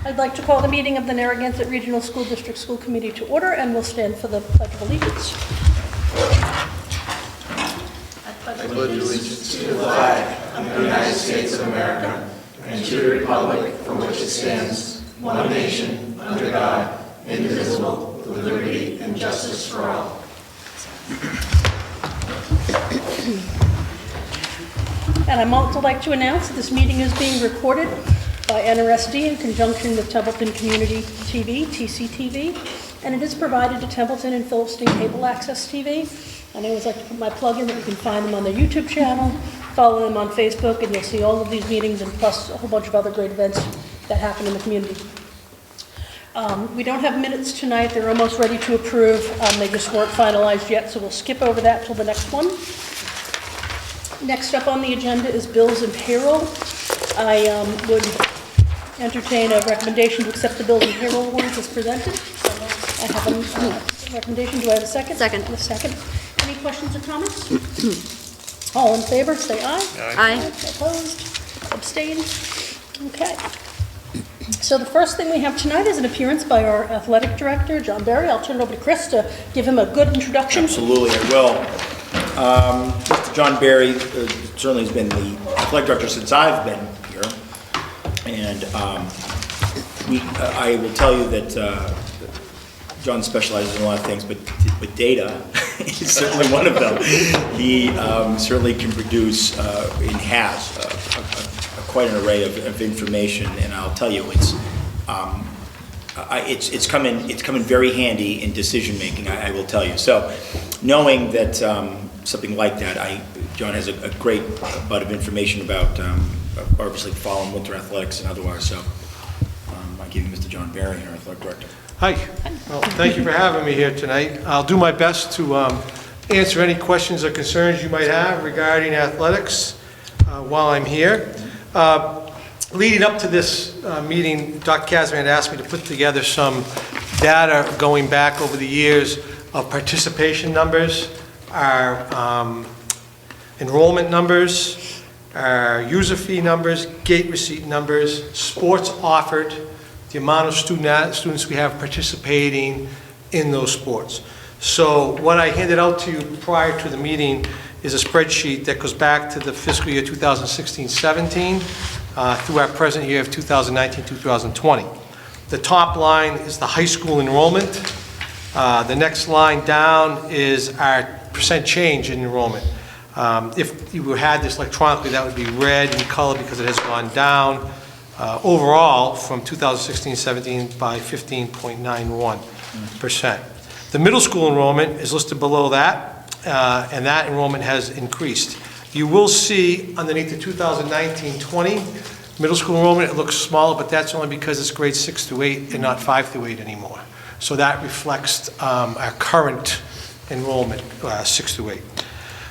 I'd like to call the meeting of the Narragansett Regional School District School Committee to order, and we'll stand for the Pledge of Allegiance. I pledge allegiance to the flag of the United States of America and to the republic for which it stands, one nation, under God, indivisible, with liberty and justice for all. And I'm also like to announce that this meeting is being recorded by NRSD in conjunction with Templeton Community TV, TCTV, and it is provided to Templeton and Phillipston Cable Access TV. And I always like to put my plug in that you can find them on their YouTube channel, follow them on Facebook, and you'll see all of these meetings and plus a whole bunch of other great events that happen in the community. We don't have minutes tonight. They're almost ready to approve. They just weren't finalized yet, so we'll skip over that till the next one. Next up on the agenda is bills and payroll. I would entertain a recommendation to accept the bills and payroll warrants as presented. I have a recommendation. Do I have a second? Second. A second. Any questions or comments? All in favor, say aye. Aye. Opposed? Abstained? Okay. So the first thing we have tonight is an appearance by our athletic director, John Berry. I'll turn it over to Chris to give him a good introduction. Absolutely, I will. Mr. John Berry certainly has been the athletic director since I've been here. And I will tell you that John specializes in a lot of things, but data is certainly one of them. He certainly can produce and has quite an array of information, and I'll tell you, it's come in very handy in decision making. I will tell you. So, knowing that something like that, John has a great bud of information about obviously fall and winter athletics and otherwise. So, I give you Mr. John Berry, our athletic director. Hi. Well, thank you for having me here tonight. I'll do my best to answer any questions or concerns you might have regarding athletics while I'm here. Leading up to this meeting, Dr. Kazman had asked me to put together some data going back over the years of participation numbers, our enrollment numbers, our user fee numbers, gate receipt numbers, sports offered, the amount of students we have participating in those sports. So what I handed out to you prior to the meeting is a spreadsheet that goes back to the fiscal year 2016-17 through our present year of 2019-2020. The top line is the high school enrollment. The next line down is our percent change in enrollment. If you had this electronically, that would be red in color because it has gone down overall from 2016-17 by 15.91%. The middle school enrollment is listed below that, and that enrollment has increased. You will see underneath the 2019-20 middle school enrollment, it looks smaller, but that's only because it's grades 6 through 8 and not 5 through 8 anymore. So that reflects our current enrollment, 6 through 8.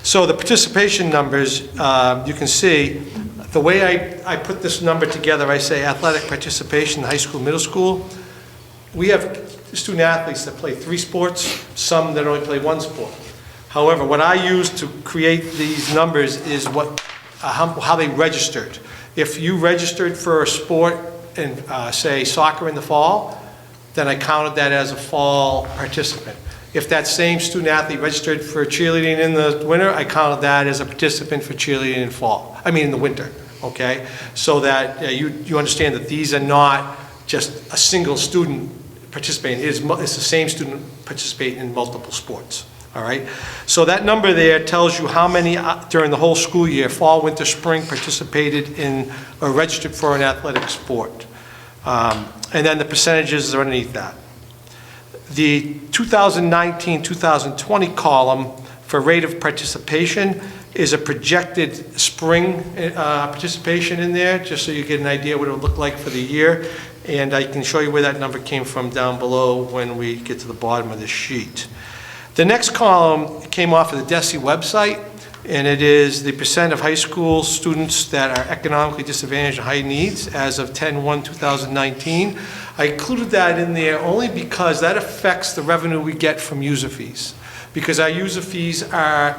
So the participation numbers, you can see, the way I put this number together, I say athletic participation, high school, middle school. We have student athletes that play 3 sports, some that only play 1 sport. However, what I use to create these numbers is how they registered. If you registered for a sport in, say, soccer in the fall, then I counted that as a fall participant. If that same student athlete registered for cheerleading in the winter, I counted that as a participant for cheerleading in the winter, okay? So that you understand that these are not just a single student participating. It's the same student participating in multiple sports, all right? So that number there tells you how many during the whole school year, fall, winter, spring, participated in or registered for an athletic sport. And then the percentages are underneath that. The 2019-2020 column for rate of participation is a projected spring participation in there, just so you get an idea what it would look like for the year. And I can show you where that number came from down below when we get to the bottom of the sheet. The next column came off of the DESE website, and it is the percent of high school students that are economically disadvantaged and high needs as of 10/1/2019. I included that in there only because that affects the revenue we get from user fees. Because our user fees are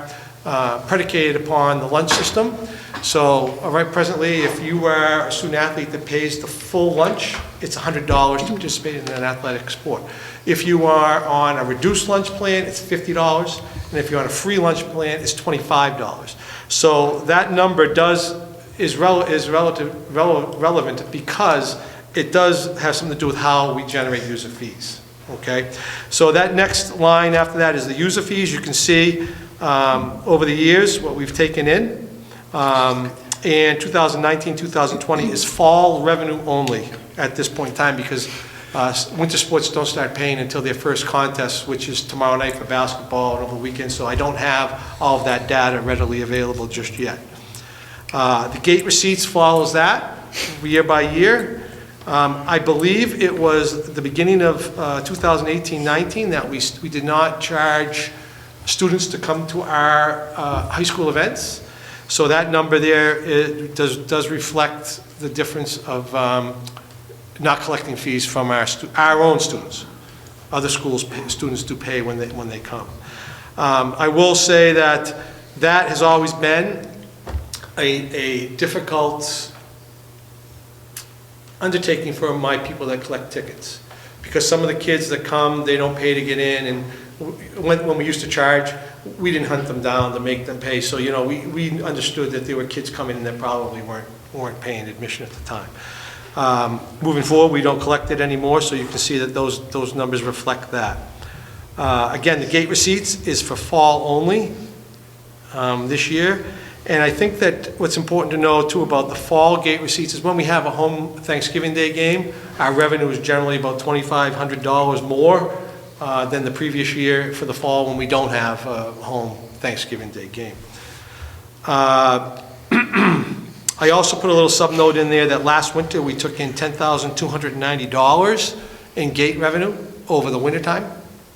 predicated upon the lunch system, So right presently, if you are a student athlete that pays the full lunch, it's $100 to participate in an athletic sport. If you are on a reduced lunch plan, it's $50, and if you're on a free lunch plan, it's $25. So that number is relevant because it does have something to do with how we generate user fees, okay? So that next line after that is the user fees. You can see over the years what we've taken in. And 2019, 2020 is fall revenue only at this point in time because winter sports don't start paying until their first contest, which is tomorrow night for basketball and over the weekend, so I don't have all of that data readily available just yet. The gate receipts follows that year by year. I believe it was the beginning of 2018-19 that we did not charge students to come to our high school events. So that number there does reflect the difference of not collecting fees from our own students. Other schools, students do pay when they come. I will say that has always been a difficult undertaking for my people that collect tickets, because some of the kids that come, they don't pay to get in, and when we used to charge, we didn't hunt them down to make them pay. So, you know, we understood that there were kids coming in that probably weren't paying admission at the time. Moving forward, we don't collect it anymore, so you can see that those numbers reflect that. Again, the gate receipts is for fall only this year. And I think that what's important to know too about the fall gate receipts is when we have a home Thanksgiving Day game, our revenue is generally about $2,500 more than the previous year for the fall when we don't have a home Thanksgiving Day game. I also put a little sub-note in there that last winter we took in $10,290 in gate revenue over the winter time.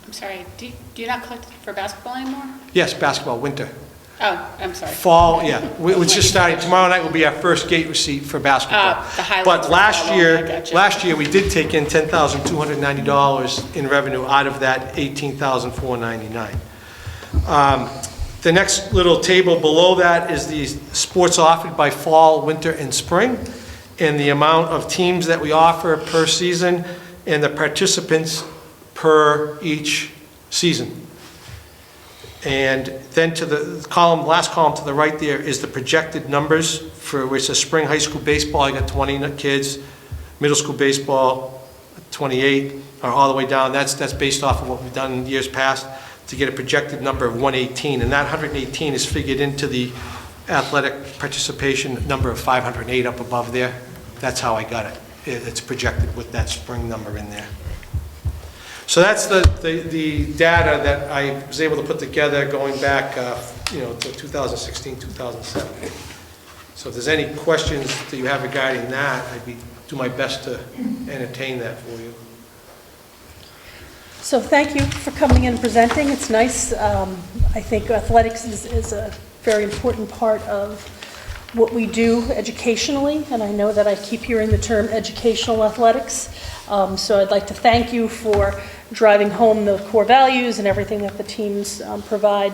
I'm sorry, do you not collect for basketball anymore? Yes, basketball, winter. Oh, I'm sorry. Fall, yeah. We're just starting. Tomorrow night will be our first gate receipt for basketball. The highlights But of last fall, year, I gotcha. last year we did take in $10,290 in revenue out of that $18,499. The next little table below that is the sports offered by fall, winter, and spring, and the amount of teams that we offer per season, and the participants per each season. And then to the last column to the right there is the projected numbers for which a spring high school baseball, I got 20 kids, middle school baseball, 28, or all the way down. That's based off of what we've done in years past to get a projected number of 118. And that 118 is figured into the athletic participation number of 508 up above there. That's how I got it. It's projected with that spring number in there. So that's the data that I was able to put together going back, to 2016, 2017. So if there's any questions that you have regarding that, I'd do my best to entertain that for you. So thank you for coming in and presenting. It's nice. I think athletics is a very important part of what we do educationally, and I know that I keep hearing the term educational athletics. So I'd like to thank you for driving home the core values and everything that the teams provide.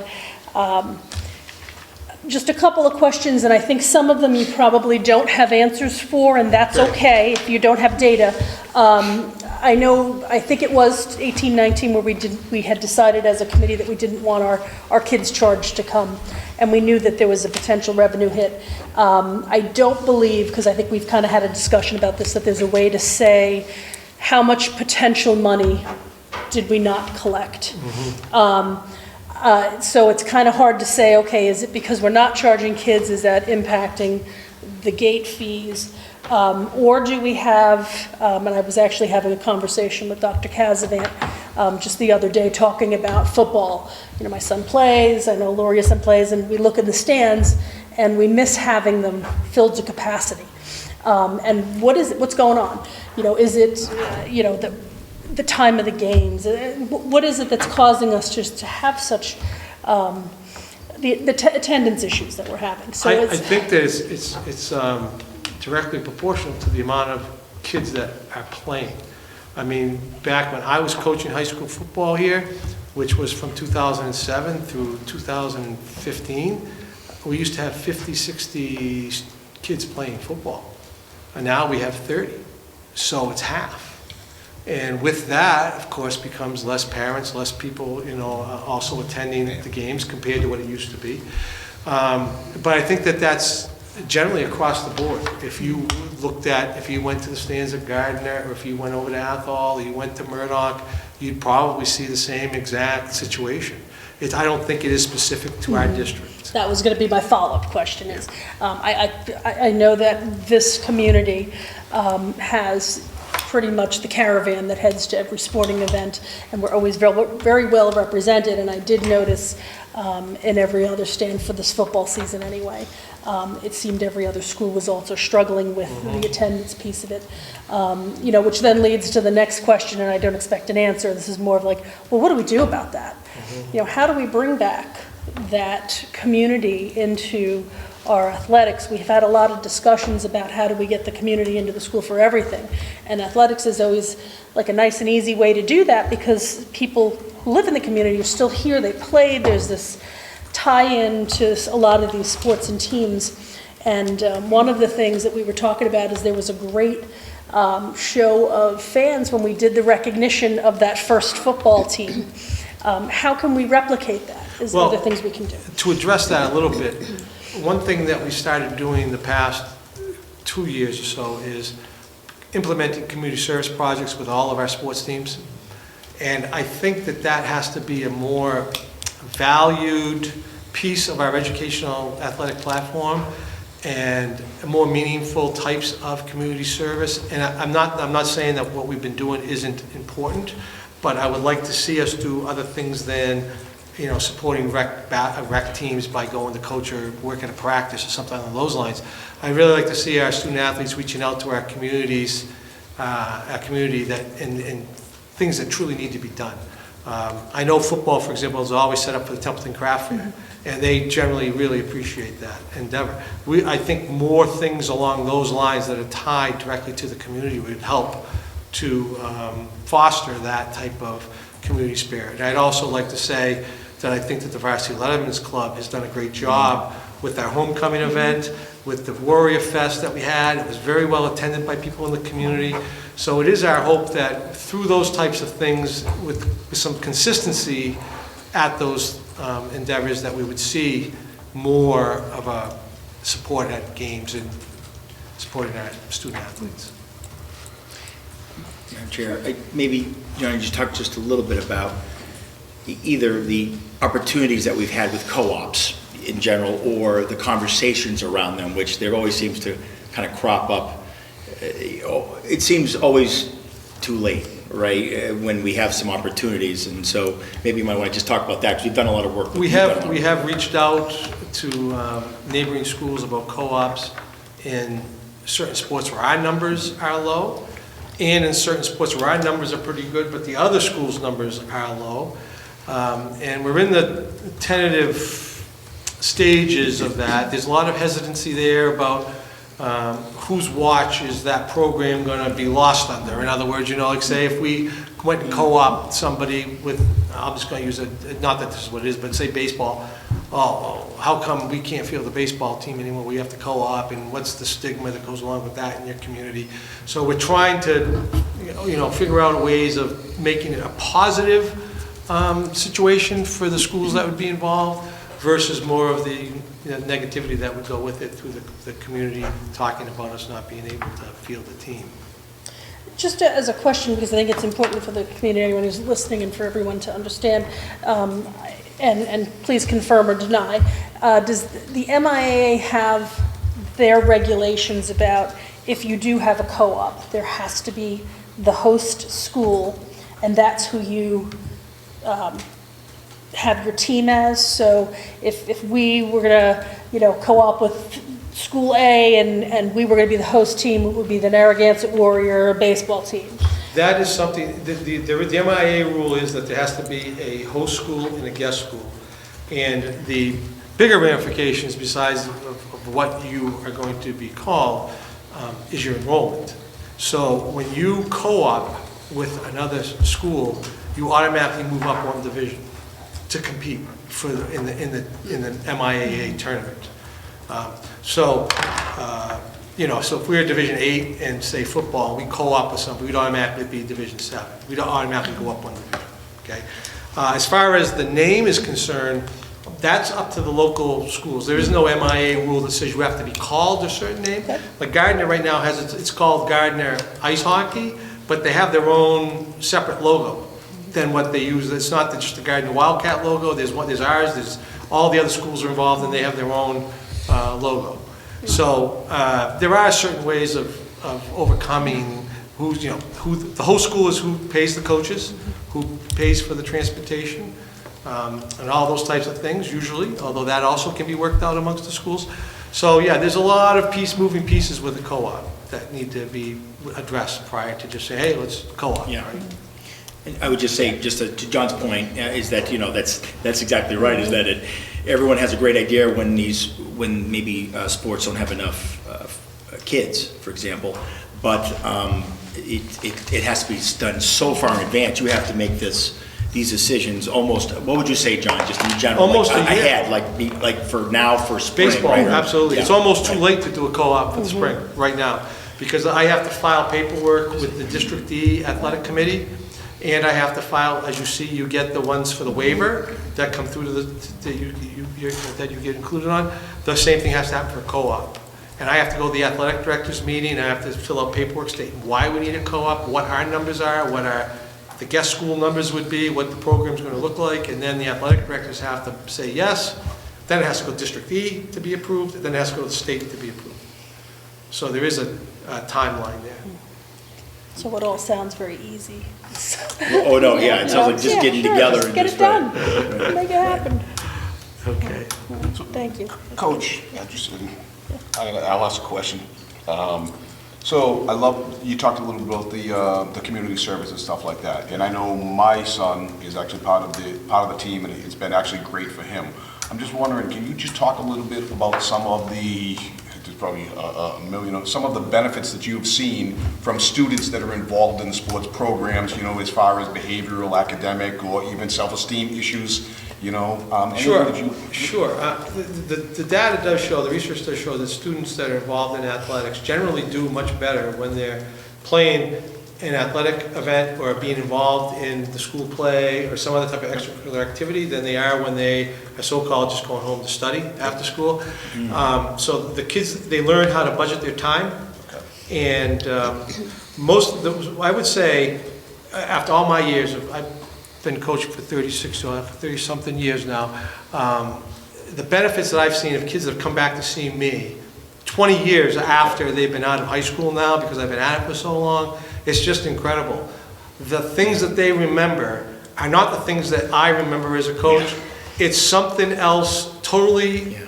Just a couple of questions, and I think some of them you probably don't have answers for, and that's okay if you don't have data. I think it was 18-19 where we had decided as a committee that we didn't want our kids charged to come, and we knew that there was a potential revenue hit. I don't believe, because I think we've kind of had a discussion about this, that there's a way to say how much potential money did we not collect. So it's kind of hard to say, okay, is it because we're not charging kids, is that impacting the gate fees? Or do we have, and I was actually having a conversation with Dr. Casavant just the other day talking about football. You know, my son plays, I know Loria's son plays, and we look in the stands and we miss having them filled to capacity. And what's going on? You know, is it, the time of the games? What is it that's causing us just to have such the attendance issues that we're having? So I think that it's directly proportional to the amount of kids that are playing. I mean, back when I was coaching high school football here, which was from 2007 through 2015, we used to have 50, 60 kids playing football, and now we have 30, so it's half. And with that, of course, becomes less parents, less people, also attending the games compared to what it used to be. But I think that that's generally across the board. If you went to the stands at Gardner, or if you went over to Athol, or you went to Murdoch, you'd probably see the same exact situation. I don't think it is specific to our district. That was going to be my follow-up question is, I know that this community has pretty much the caravan that heads to every sporting event, and we're always very well represented, and I did notice in every other stand for this football season anyway, it seemed every other school was also struggling with the attendance piece of it, which then leads to the next question, and I don't expect an answer. This is more of like, well, what do we do about that? How do we bring back that community into our athletics? We've had a lot of discussions about how do we get the community into the school for everything. And athletics is always like a nice and easy way to do that because people who live in the community are still here, they play, there's this tie-in to a lot of these sports and teams. And one of the things that we were talking about is there was a great show of fans when we did the recognition of that first football team. How can we replicate that? Is there other things we can do? To address that a little bit, one thing that we started doing the past 2 years or so is implementing community service projects with all of our sports teams. And I think that that has to be a more valued piece of our educational athletic platform and more meaningful types of community service. And I'm not saying that what we've been doing isn't important, but I would like to see us do other things than supporting rec teams by going to coach or work at a practice or something along those lines. I'd really like to see our student athletes reaching out to our communities, our community and things that truly need to be done. I know football, for example, is always set up for the Templeton Craft Fair, and they generally really appreciate that endeavor. I think more things along those lines that are tied directly to the community would help to foster that type of community spirit. And I'd also like to say that I think that the Varsity Letterman's Club has done a great job with our homecoming event, with the Warrior Fest that we had. It was very well attended by people in the community. So it is our hope that through those types of things, with some consistency at those endeavors, that we would see more of a support at games and supporting our student athletes. Madam Chair, maybe, John, just talk just a little bit about either the opportunities that we've had with co-ops in general or the conversations around them, which there always seems to kind of crop up. It seems always too late, right, when we have some opportunities. And so maybe you might want to just talk about that, because we've done a lot of work. We have reached out to neighboring schools about co-ops in certain sports where our numbers are low, and in certain sports where our numbers are pretty good, but the other schools' numbers are low. And we're in the tentative stages of that. There's a lot of hesitancy there about whose watch is that program going to be lost under. In other words, like say if we went and co-op somebody with, I'm just going to use it, not that this is what it is, but say baseball. Oh, how come we can't field the baseball team anymore? We have to co-op, and what's the stigma that goes along with that in your community? So we're trying to, figure out ways of making it a positive situation for the schools that would be involved versus more of the negativity that would go with it through the community talking about us not being able to field the team. Just as a question, because I think it's important for the community, anyone who's listening, and for everyone to understand, and please confirm or deny, does the MIAA have their regulations about if you do have a co-op, there has to be the host school, and that's who you have your team as? So if we were going to, co-op with School A and we were going to be the host team, it would be the Narragansett Warrior baseball team. That is something, the MIA rule is that there has to be a host school and a guest school. And the bigger ramifications, besides of what you are going to be called, is your enrollment. So when you co-op with another school, you automatically move up one division to compete in the MIAA tournament. So if we're Division 8 and say football, we co-op with something, we'd automatically be Division 7. We'd automatically go up one division, okay? As far as the name is concerned, that's up to the local schools. There is no MIA rule that says you have to be called a certain name. Okay. Like Gardner right now it's called Gardner Ice Hockey, but they have their own separate logo than what they use. It's not just the Gardner Wildcat logo. There's ours. There's all the other schools are involved, and they have their own logo. So there are certain ways of overcoming who the whole school is who pays the coaches, who pays for the transportation, and all those types of things usually, although that also can be worked out amongst the schools. So yeah, there's a lot of moving pieces with the co-op that need to be addressed prior to just say, hey, let's co-op. Yeah. And I would just say, just to John's point, is that, that's exactly right, is that everyone has a great idea when maybe sports don't have enough kids, for example, but it has to be done so far in advance. You have to make these decisions almost, what would you say, John, just in general? Almost like, a year. ahead, for spring, Baseball, right? absolutely. Yeah. It's almost too late to do a co-op for the spring, right now, because I have to file paperwork with the District D Athletic Committee, and I have to file, as you see, you get the ones for the waiver that come through to that you get included on. The same thing has to happen for co-op. And I have to go to the athletic directors meeting, and I have to fill out paperwork stating why we need a co-op, what our numbers are, what the guest school numbers would be, what the program's going to look like, and then the athletic directors have to say yes. Then it has to go to District E to be approved, and then it has to go to the state to be approved. So there is a timeline there. So it all sounds very easy. Oh, no, yeah, it sounds like just getting together just and get just. it done, Right. make it happen. Okay. Thank you. Coach, I'll ask a question. So I love, you talked a little bit about the community service and stuff like that. And I know my son is actually part of the team, and it's been actually great for him. I'm just wondering, can you just talk a little bit about some of the, there's probably a million, some of the benefits that you've seen from students that are involved in the sports programs, as far as behavioral, academic, or even self-esteem issues, Sure, anything that you... sure. The data does show, the research does show that students that are involved in athletics generally do much better when they're playing an athletic event or being involved in the school play or some other type of extracurricular activity than they are when they are so-called just going home to study after school. So the kids, they learn how to budget their time. And I would say, after all my years, I've been coaching for 30-something years now. The benefits that I've seen of kids that have come back to see me 20 years after they've been out of high school now, because I've been at it for so long, it's just incredible. The things that they remember are not the things that I remember as a coach. It's something else totally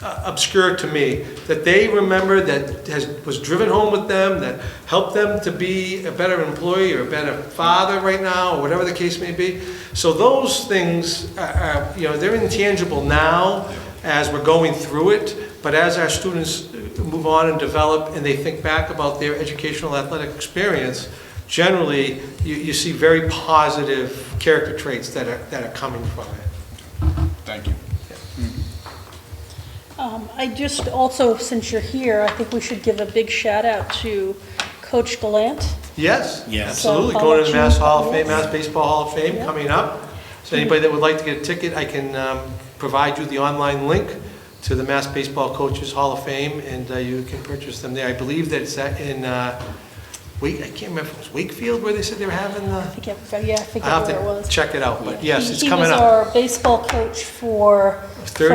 obscure to me that they remember, that was driven home with them, that helped them to be a better employee or a better father right now, or whatever the case may be. So those things are they're intangible now as we're going through it, but as our students move on and develop and they think back about their educational athletic experience, generally you see very positive character traits that are coming from it. Thank you. I just also, since you're here, I think we should give a big shout out to Coach Gallant. Yes, Yes. absolutely. So Going to the Mass Hall of Fame, yes. Mass Baseball Hall of Fame coming up. So anybody that would like to get a ticket, I can provide you the online link to the Mass Baseball Coaches Hall of Fame, and you can purchase them there. I believe that it's in I can't remember if it was Wakefield where they said they were having the... I forget I'll where it have was. to check it out, but yes, it's He coming was up. our baseball coach from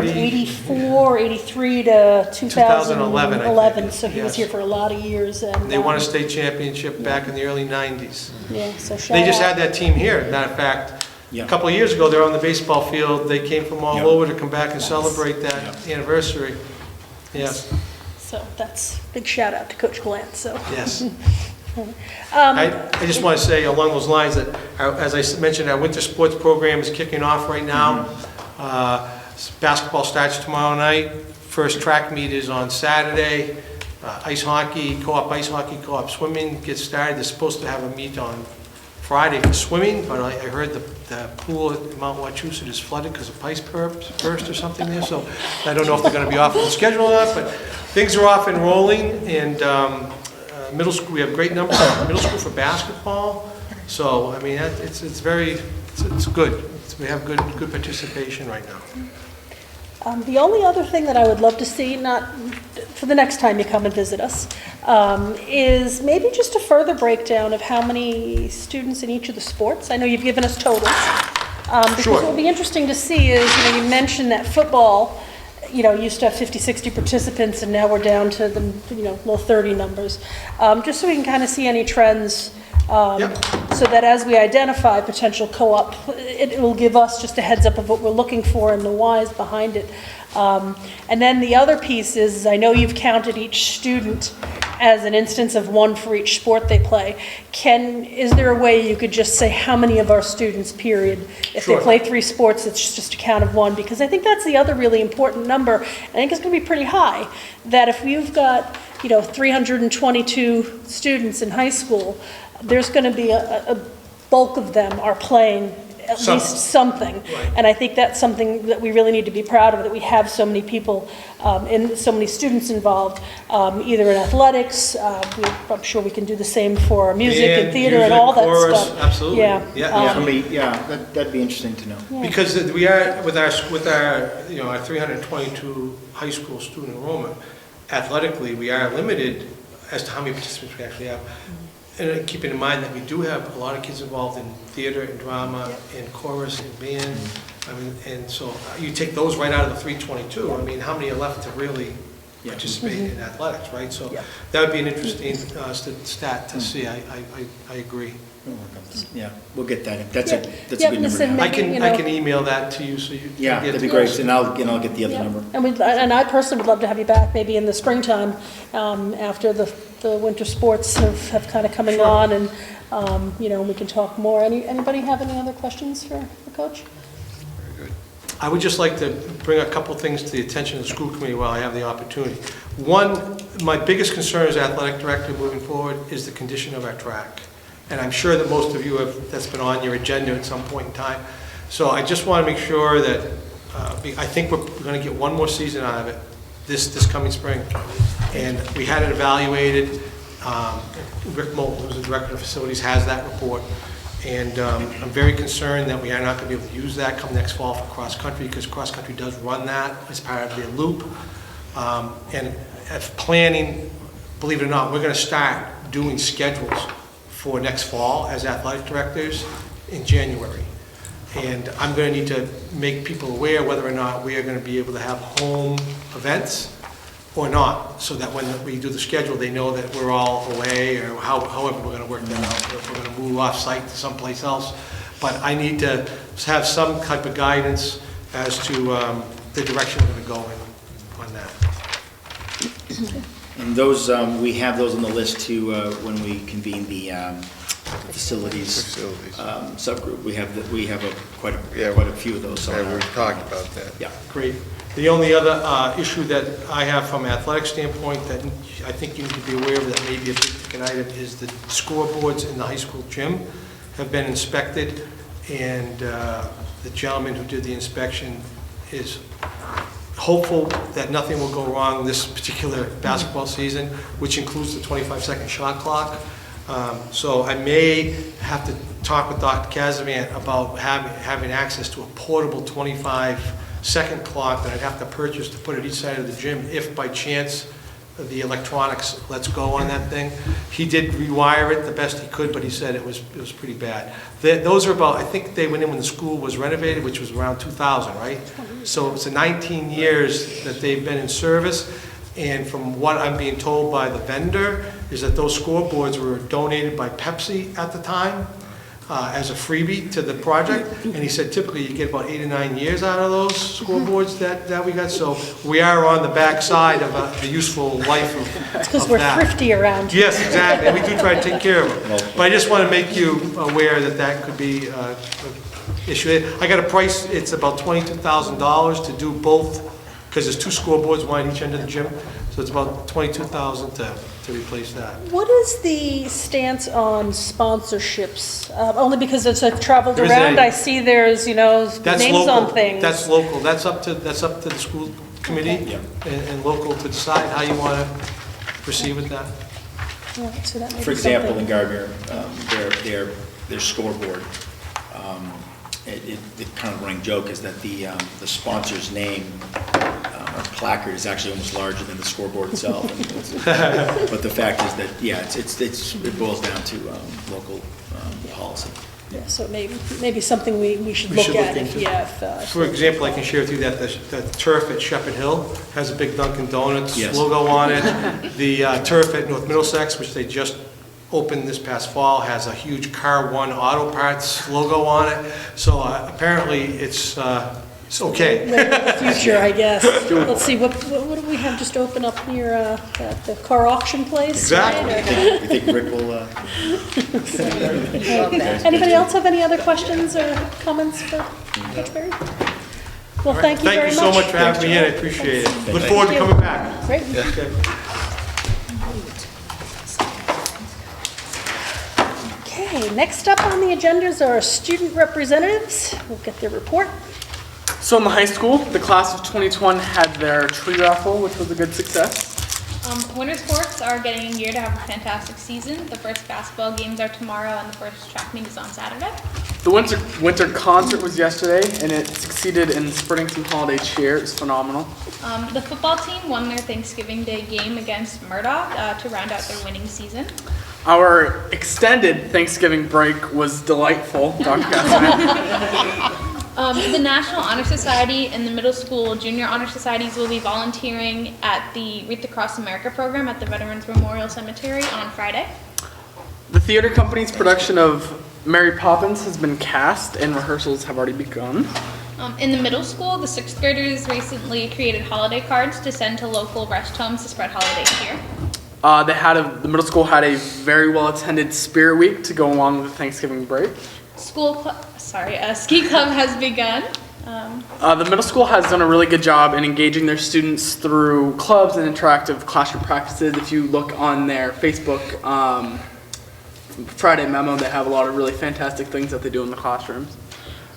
84, 83 to 2011, I think. 2011, so he was Yes. here for a lot of years. And They won a state championship back in the early 90s. Yeah, so shout They just out. had that team here. Matter of fact, Yeah. a couple of years ago, they were on the baseball field. They came from all Yeah. over to come back and celebrate that anniversary. Yes, So that's a big shout out to Coach Gallant, so. yes. I just want to say along those lines that, as I mentioned, our winter sports program is kicking off right now. Basketball starts tomorrow night. First track meet is on Saturday. Ice hockey, co-op swimming gets started. They're supposed to have a meet on Friday for swimming, but I heard the pool at Mount Wachusett is flooded because of pipes burst or something there, so I don't know if they're going to be off the schedule or not, but things are off and rolling, and middle school, we have great numbers in middle school for basketball, so, I mean, it's good. We have good participation right now. The only other thing that I would love to see, not for the next time you come and visit us, is maybe just a further breakdown of how many students in each of the sports. I know you've given us totals. Because Sure. what will be interesting to see is, you mentioned that football, used to have 50, 60 participants, and now we're down to the, low 30 numbers. Just so we can kind of see any trends. Yep. So that as we identify potential co-op, it will give us just a heads up of what we're looking for and the whys behind it. And then the other piece is, I know you've counted each student as an instance of one for each sport they play. Is there a way you could just say how many of our students, period? If Sure. they play 3 sports, it's just a count of 1, because I think that's the other really important number. I think it's going to be pretty high, that if you've got, 322 students in high school, there's going to be a bulk of them are playing at least something. Right. And I think that's something that we really need to be proud of, that we have so many people and so many students involved, either in athletics, I'm sure we can do the same for music and Band, theater and music, all that chorus, stuff. absolutely. Yeah. That'd be interesting to know. Because we are, with our 322 high school student enrollment, athletically, we are limited as to how many participants we actually have. And keeping in mind that we do have a lot of kids involved in theater and drama and chorus and band. I mean, and so you take those right out of the 322. I mean, how many are left to really participate in athletics, right? So that would be an interesting stat to see. I agree. We'll work on this. Yeah, we'll get that in. That's a good Yeah, number to listen, have. I maybe, can email that to you so you can Yeah, get that'd be to great, us. and I'll get the other Yeah. number. And I personally would love to have you back maybe in the springtime, after the winter sports have kind of coming Sure. on, and, we can talk more. Anybody have any other questions for Coach? I would just like to bring a couple things to the attention of the school committee while I have the opportunity. One, my biggest concern as athletic director moving forward is the condition of our track. And I'm sure that most of you that's been on your agenda at some point in time. So I just want to make sure that, I think we're going to get one more season out of it this coming spring. And we had it evaluated. Rick Moulton, who's the director of facilities, has that report. And I'm very concerned that we are not going to be able to use that come next fall for cross-country, because cross-country does run that as part of their loop. And if planning, believe it or not, we're going to start doing schedules for next fall as athletic directors in January. And I'm going to need to make people aware whether or not we are going to be able to have home events or not, so that when we do the schedule, they know that we're all away, or however we're going to work that out. If we're going to move off-site to someplace else. But I need to have some type of guidance as to the direction we're going to go in on that. And those, we have those on the list too, when we convene the facilities subgroup. We have quite a few of those. So, Yeah, we were talking about that. Yeah. Great. The only other issue that I have from an athletic standpoint that I think you need to be aware of, that may be a big ticket item, is the scoreboards in the high school gym have been inspected, and the gentleman who did the inspection is hopeful that nothing will go wrong this particular basketball season, which includes the 25-second shot clock. So I may have to talk with Dr. Kazavant about having access to a portable 25-second clock that I'd have to purchase to put at each side of the gym if by chance the electronics lets go on that thing. He did rewire it the best he could, but he said it was pretty bad. Those are about, I think they went in when the school was renovated, which was around 2000, right? So it's 19 years that they've been in service, and from what I'm being told by the vendor is that those scoreboards were donated by Pepsi at the time as a freebie to the project, and he said typically you get about 8 or 9 years out of those scoreboards that we got, so we are on the back side of the useful life of that. Because we're thrifty around here. Yes, exactly, and we do try to take care of them. But I just want to make you aware that that could be an issue. I got a price, it's about $22,000 to do both, because there's 2 scoreboards, one at each end of the gym. So it's about 22,000 to replace that. What is the stance on sponsorships? Only because as I've traveled There is around, a- I see there's, That's names local. on things. That's local. That's up to the school committee and local to decide how you want to proceed with that. All right, so that may For be example, something. in Gardner, their scoreboard, the kind of running joke is that the sponsor's name or placard is actually almost larger than the scoreboard itself. But the fact is that, yeah, it boils down to local policy. Yeah, so maybe something we should We look should look at if, into. yeah, if, For example, I can share with you that the turf at Shepherd Hill has a big Dunkin' Donuts Yes. logo on it. The turf at North Middlesex, which they just opened this past fall, has a huge Car One Auto Parts logo on it. So apparently it's okay. maybe in the future, I guess. Let's see, what do we have just open up near the car auction place? Exactly. right? You think Rick will? Anybody else have any other questions or comments for Coach Berry? Well, thank you very much. Thank you so much for having me in, I appreciate it. Look forward to Thank you. coming back. Great. Okay. Okay, next up on the agenda is our student representatives. We'll get their report. So in the high school, the class of 2021 had their tree raffle, which was a good success. Winter sports are getting geared to have a fantastic season. The first basketball games are tomorrow and the first track meet is on Saturday. The winter concert was yesterday, and it succeeded in spreading some holiday cheer. It was phenomenal. The football team won their Thanksgiving Day game against Murdoch to round out their winning season. Our extended Thanksgiving break was delightful, Dr. Cassidy. The National Honor Society and the middle school junior honor societies will be volunteering at the Wreath Across America program at the Veterans Memorial Cemetery on Friday. The theater company's production of Mary Poppins has been cast, and rehearsals have already begun. In the middle school, the sixth graders recently created holiday cards to send to local rest homes to spread holiday cheer. The middle school had a very well-attended Spirit Week to go along with the Thanksgiving break. Ski club has begun. The middle school has done a really good job in engaging their students through clubs and interactive classroom practices. If you look on their Facebook Friday memo, they have a lot of really fantastic things that they do in the classrooms.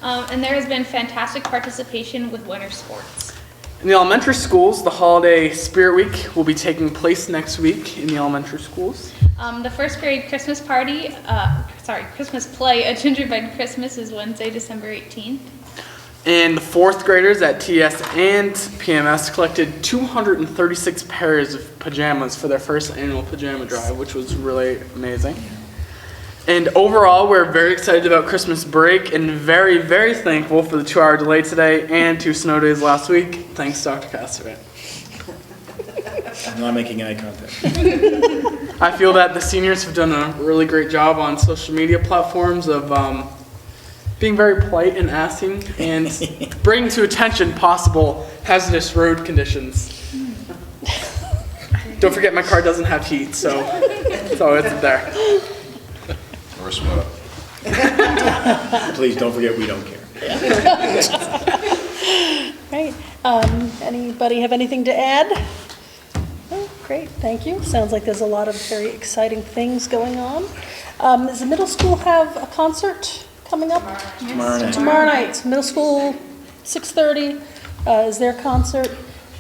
And there has been fantastic participation with winter sports. In the elementary schools, the holiday Spirit Week will be taking place next week in the elementary schools. The first grade Christmas Christmas play, A Gingerbread Christmas, is Wednesday, December 18th. And the fourth graders at TS and PMS collected 236 pairs of pajamas for their first annual pajama drive, which was really amazing. And overall, we're very excited about Christmas break and very, very thankful for the 2-hour delay today and 2 snow days last week. Thanks, Dr. Cassidy. I'm not making eye contact. I feel that the seniors have done a really great job on social media platforms of being very polite and asking and bringing to attention possible hazardous road conditions. Don't forget my car doesn't have heat, so it's there. Or a sweater. Please don't forget, we don't care. Right. Anybody have anything to add? Oh, great, thank you. Sounds like there's a lot of very exciting things going on. Does the middle school have a concert coming up? Tomorrow night. Tomorrow night, middle school, 6:30 is their concert.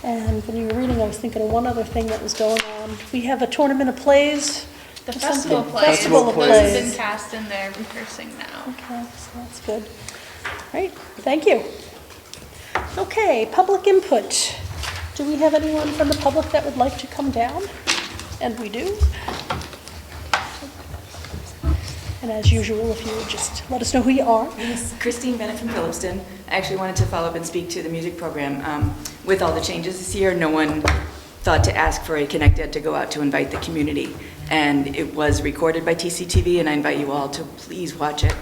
And when you were reading, I was thinking of one other thing that was going on. We have a tournament of plays. The or festival something. plays, Festival of those have plays. been cast and they're rehearsing now. Okay, so that's good. Great, thank you. Okay, public input. Do we have anyone from the public that would like to come down? And we do. And as usual, if you would just let us know who you are. Yes, Christine Bennett from Phillipston. I actually wanted to follow up and speak to the music program. With all the changes this year, no one thought to ask for a Connect Ed to go out to invite the community. And it was recorded by TCTV, and I invite you all to please watch it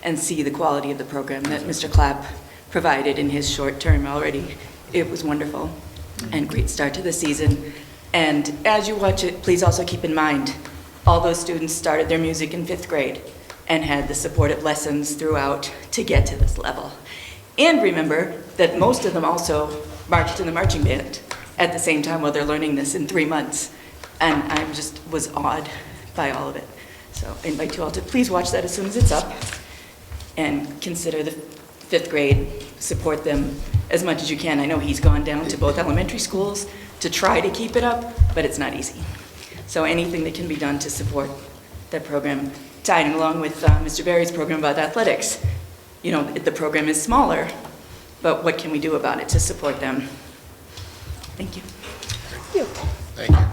and see the quality of the program that Mr. Clapp provided in his short term already. It was wonderful and great start to the season. And as you watch it, please also keep in mind, all those students started their music in 5th grade and had the supportive lessons throughout to get to this level. And remember that most of them also marched in the marching band at the same time while they're learning this in 3 months. And I just was awed by all of it. So I invite you all to please watch that as soon as it's up and consider the 5th grade, support them as much as you can. I know he's gone down to both elementary schools to try to keep it up, but it's not easy. So anything that can be done to support that program, tied along with Mr. Berry's program about athletics. You know, the program is smaller, but what can we do about it to support them? Thank you. Thank you.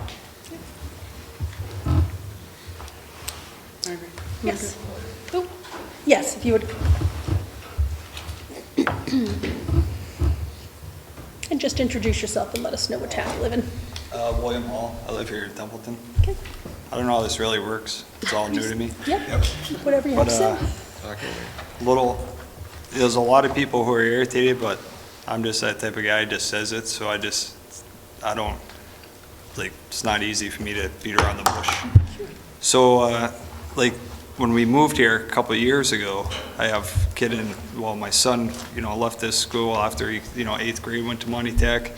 Yes. Oh, yes, if you would. And just introduce yourself and let us know what town you live in. William Hall. I live here in Templeton. Okay. I don't know how this really works. It's all new to me. Yep. Whatever you have But to say. there's a lot of people who are irritated, but I'm just that type of guy who just says it, so I don't, like, it's not easy for me to beat around the bush. So, like, when we moved here a couple of years ago, I have a kid my son, left this school after he, 8th grade, went to Monty Tech.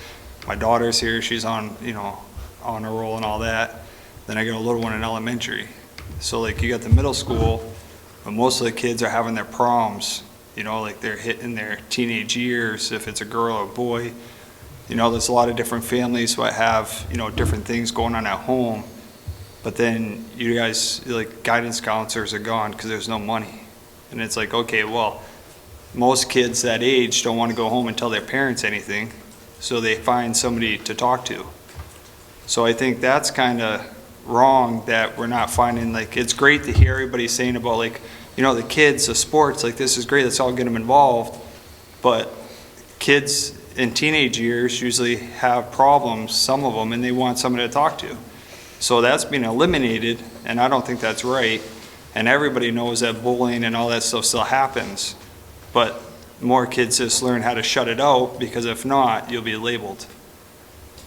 My daughter's here, she's on, on a roll and all that. Then I got a little one in elementary. So like you got the middle school, but most of the kids are having their proms, like they're hitting their teenage years, if it's a girl or a boy. There's a lot of different families who have, different things going on at home. But then you guys, like guidance counselors are gone because there's no money. And it's like, okay, well, most kids that age don't want to go home and tell their parents anything, so they find somebody to talk to. So I think that's kind of wrong that we're not finding, like, it's great to hear everybody saying about, like, the kids, the sports, like, this is great, let's all get them involved. But kids in teenage years usually have problems, some of them, and they want somebody to talk to. So that's being eliminated, and I don't think that's right. And everybody knows that bullying and all that stuff still happens. But more kids just learn how to shut it out, because if not, you'll be labeled.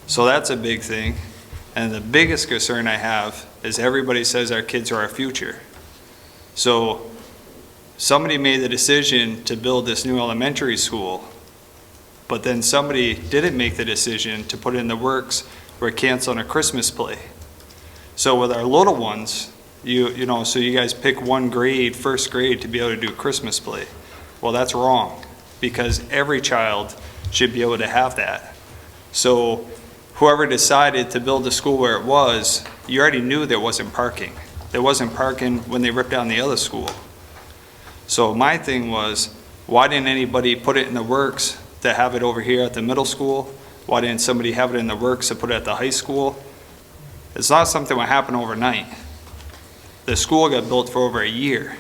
So that's a big thing. And the biggest concern I have is everybody says our kids are our future. So somebody made the decision to build this new elementary school, but then somebody didn't make the decision to put in the works, we're canceling a Christmas play. So with our little ones, so you guys pick one grade, 1st grade, to be able to do Christmas play. Well, that's wrong, because every child should be able to have that. So whoever decided to build the school where it was, you already knew there wasn't parking. There wasn't parking when they ripped down the other school. So my thing was, why didn't anybody put it in the works to have it over here at the middle school? Why didn't somebody have it in the works to put it at the high school? It's not something that happened overnight. The school got built for over a year.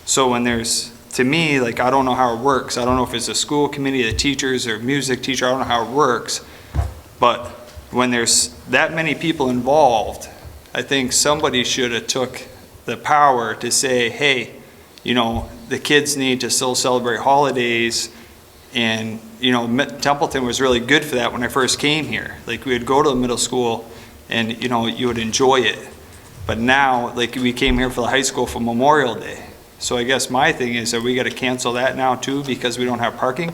So when there's, to me, like, I don't know how it works. I don't know if it's a school committee, the teachers, or music teacher, I don't know how it works. But when there's that many people involved, I think somebody should have took the power to say, hey, the kids need to still celebrate holidays. And, Templeton was really good for that when I first came here. Like, we would go to the middle school and, you would enjoy it. But now, like, we came here for the high school for Memorial Day. So I guess my thing is that we got to cancel that now too, because we don't have parking.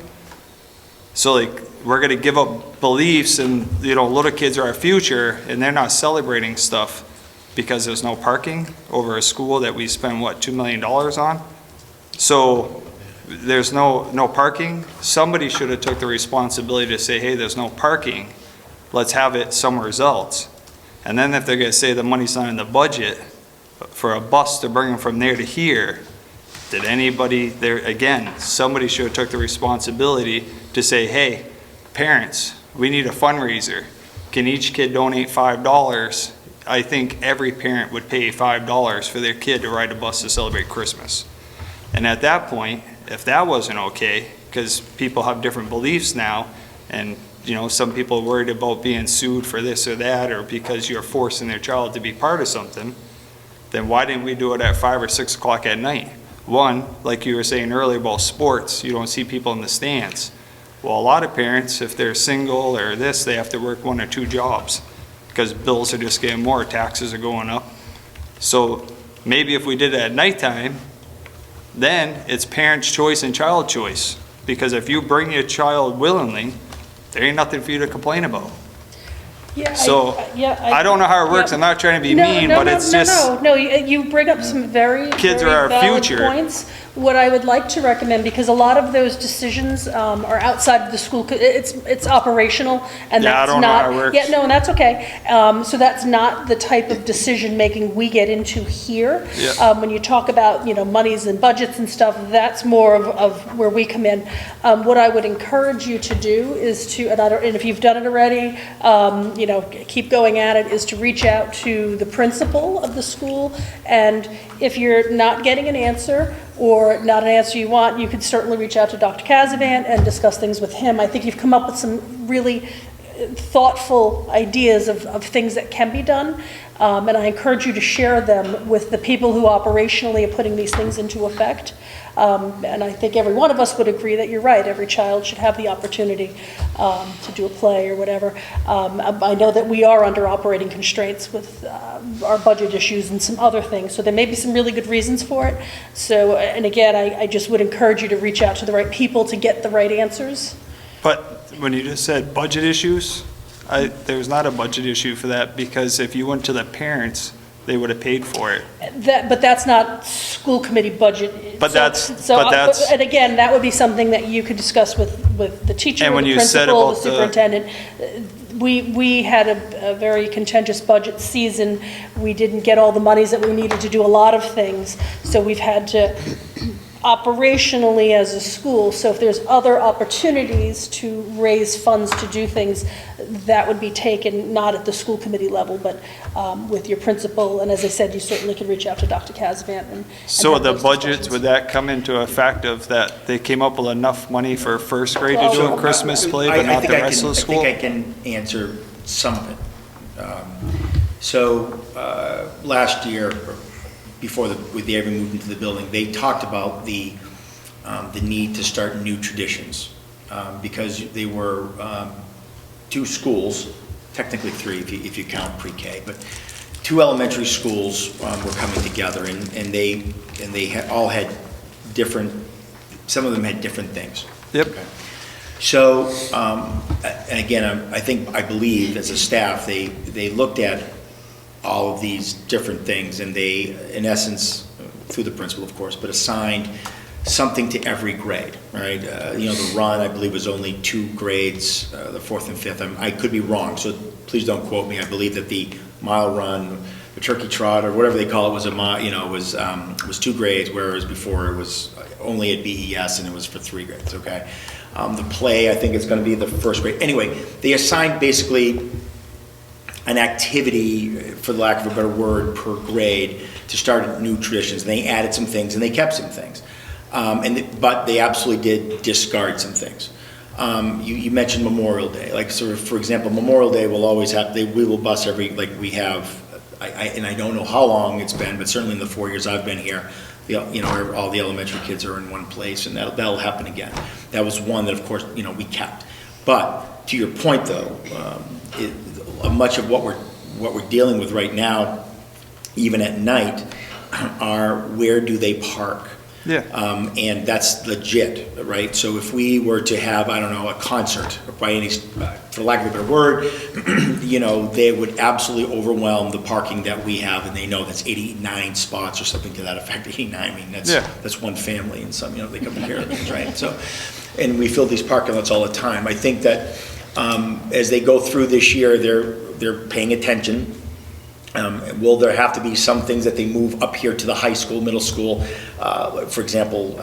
So, like, we're going to give up beliefs and, little kids are our future, and they're not celebrating stuff because there's no parking over a school that we spend, what, $2 million on? So there's no parking. Somebody should have took the responsibility to say, hey, there's no parking. Let's have it somewhere else. And then if they're going to say the money's not in the budget for a bus to bring them from there to here, did anybody there, again, somebody should have took the responsibility to say, hey, parents, we need a fundraiser. Can each kid donate $5? I think every parent would pay $5 for their kid to ride a bus to celebrate Christmas. And at that point, if that wasn't okay, because people have different beliefs now, and some people are worried about being sued for this or that, or because you're forcing their child to be part of something, then why didn't we do it at 5 or 6 o'clock at night? One, like you were saying earlier about sports, you don't see people in the stands. Well, a lot of parents, if they're single or this, they have to work 1 or 2 jobs because bills are just getting more, taxes are going up. So maybe if we did it at nighttime, then it's parents' choice and child choice. Because if you bring your child willingly, there ain't nothing for you to complain about. Yeah, So, I don't know how it works, yeah. I'm not trying to be No, mean, no, but no, it's no, just, No, you bring up some very, Kids very are our valid future. points. What I would like to recommend, because a lot of those decisions are outside of the school, it's operational, and Yeah, I that's don't know not. how it works. Yeah, no, and that's okay. So that's not the type of decision-making we get into here. Yeah. When you talk about, monies and budgets and stuff, that's more of where we come in. What I would encourage you to do is to, and if you've done it already, keep going at it, is to reach out to the principal of the school, and if you're not getting an answer, or not an answer you want, you could certainly reach out to Dr. Casavan and discuss things with him. I think you've come up with some really thoughtful ideas of things that can be done, and I encourage you to share them with the people who operationally are putting these things into effect. And I think every one of us would agree that you're right. Every child should have the opportunity to do a play or whatever. I know that we are under operating constraints with our budget issues and some other things, so there may be some really good reasons for it. So, and again, I just would encourage you to reach out to the right people to get the right answers. but when you just said budget issues, there's not a budget issue for that, because if you went to the parents, they would have paid for it. But that's not school committee budget. But that's- And again, that would be something that you could discuss with the teacher, And when the you said principal, the about the- superintendent. We had a very contentious budget season. We didn't get all the monies that we needed to do a lot of things. So we've had to operationally as a school, so if there's other opportunities to raise funds to do things, that would be taken not at the school committee level, but with your principal. And as I said, you certainly could reach out to Dr. Casavan and So have the those budgets, discussions. would that come into effect of that they came up with enough money for first grade to do a Christmas play, but not the rest of the school? I think I can answer some of it. So last year, before they ever moved into the building, they talked about the need to start new traditions, because they were two schools, technically three if you count pre-K, but two elementary schools were coming together, and they all had different, some of them had different things. Yep. Okay. So, and again, I believe as a staff, they looked at all of these different things, and they, in essence, through the principal, of course, but assigned something to every grade, right? The run, I believe, was only 2 grades, the 4th and 5th. I could be wrong, so please don't quote me. I believe that the mile run, the turkey trot, or whatever they call it, was was 2 grades, whereas before it was only at BES and it was for 3 grades. Okay. The play, I think, is going to be the 1st grade. Anyway, they assigned basically an activity, for the lack of a better word, per grade to start new traditions. And they added some things and they kept some things. But they absolutely did discard some things. You mentioned Memorial Day. Like, so for example, Memorial Day will always have, we will bus every, like we have, and I don't know how long it's been, but certainly in the 4 years I've been here, all the elementary kids are in one place, and that'll happen again. That was one that, of course, we kept. But to your point, though, much of what we're dealing with right now, even at night, are where do they park? Yeah. And that's legit, right? So if we were to have, I don't know, a concert, by any, for lack of a better word, they would absolutely overwhelm the parking that we have, and they know that's 89 spots or something to that effect. 89, I mean, that's one family, and some, they come here, right? So, and we fill these parking lots all the time. I think that as they go through this year, they're paying attention. Will there have to be some things that they move up here to the high school, middle school? For example,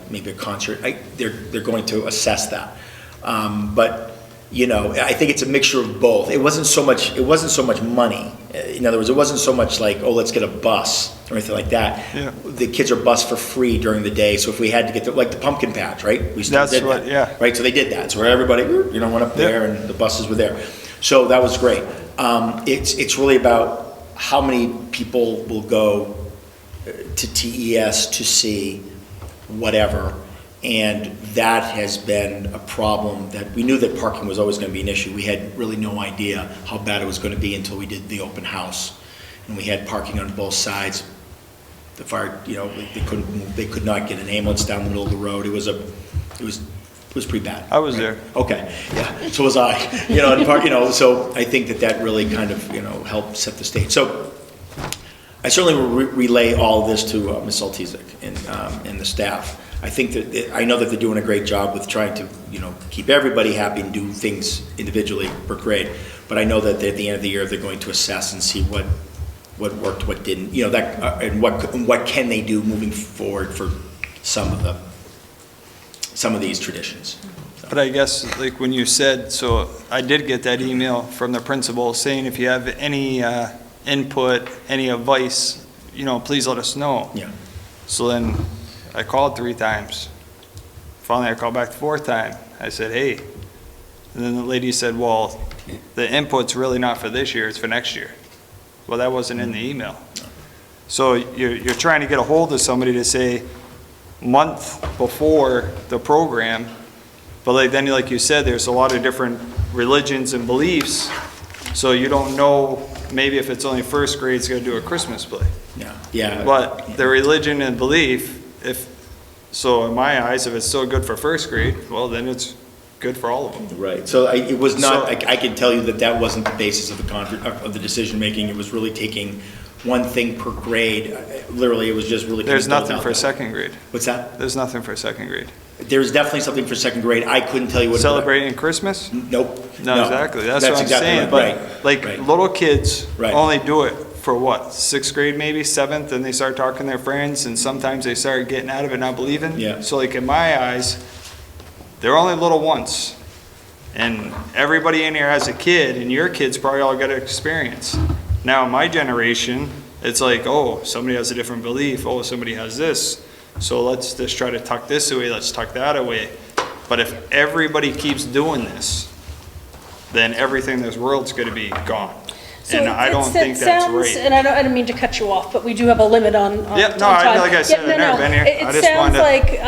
maybe a concert. They're going to assess that. But I think it's a mixture of both. It wasn't so much money. In other words, it wasn't so much like, oh, let's get a bus or anything like that. Yeah. The kids are bused for free during the day. So if we had to get like the pumpkin patch, right? We still did that. Yeah. Right. So they did that. So everybody, went up there, and the buses were there. So that was great. It's really about how many people will go to TES to see whatever, and that has been a problem that we knew that parking was always going to be an issue. We had really no idea how bad it was going to be until we did the open house, and we had parking on both sides. The fire, they could not get an ambulance down the middle of the road. It was It was pretty bad. I was there. Okay, yeah, so was I. In part, so I think that really kind of, helped set the stage. So I certainly will relay all this to Ms. Saltizik and the staff. I think I know that they're doing a great job with trying to, keep everybody happy and do things individually per grade. But I know that at the end of the year, they're going to assess and see what worked, what didn't, and what can they do moving forward for some of these traditions. But I guess, like when you said, so I did get that email from the principal saying if you have any input, any advice, please let us know. Yeah. So then I called 3 times. Finally, I called back the 4th time. I said, hey. And then the lady said, well, the input's really not for this year, it's for next year. Well, that wasn't in the email. So you're trying to get a hold of somebody to say month before the program, but then like you said, there's a lot of different religions and beliefs, so you don't know maybe if it's only 1st grade, it's going to do a Christmas play. Yeah. But the religion and belief, so in my eyes, if it's still good for 1st grade, well, then it's good for all of them. Right. So it was not. I can tell you that wasn't the basis of the decision making. It was really taking one thing per grade. Literally, it was just really. There's nothing for 2nd grade. What's that? There's nothing for 2nd grade. There's definitely something for 2nd grade. I couldn't tell you what. Celebrating Christmas? Nope. No, exactly. That's what I'm exactly saying. Right. But little kids Right. only do it for what? 6th grade maybe, 7th, and they start talking to their friends, and sometimes they start getting out of it, not believing. Yeah. So in my eyes, they're only little once. And everybody in here has a kid, and your kids probably all got an experience. Now, in my generation, it's like, oh, somebody has a different belief. Oh, somebody has this. So let's just try to tuck this away. Let's tuck that away. But if everybody keeps doing this, then everything in this world's going to be gone. And I don't think that's right. And I don't mean to cut you off, but we do have a limit on Yep, no, time. like I said, I've never been here. I It just sounds wanted to- like,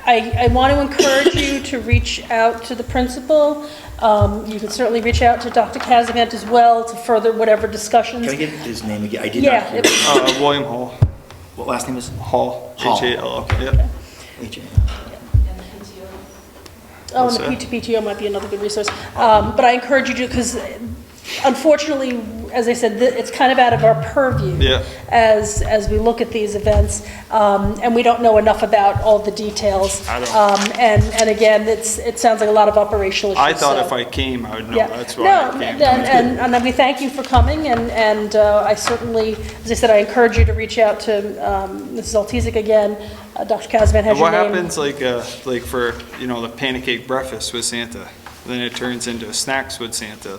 I want to encourage you to reach out to the principal. You can certainly reach out to Dr. Kazagant as well to further whatever discussions. Can I get his name again? I did Yeah, not hear it. William Hall. What last name is? Hall. Hall. H-A-L-L. Okay. Yep. H-A. Oh, What's and the that? PTO might be another good resource. But I encourage you to, because unfortunately, as I said, it's kind of out of our purview Yeah. as we look at these events, and we don't know enough about all the details. I don't. And again, it sounds like a lot of operational issues. I thought so- if I came, I would know. Yeah. That's why No, I came. and we thank you for coming, and I certainly, as I said, I encourage you to reach out to Mrs. Altizik again. Dr. Kazvan has your What name. happens like for, the pancake breakfast with Santa? Then it turns into snacks with Santa,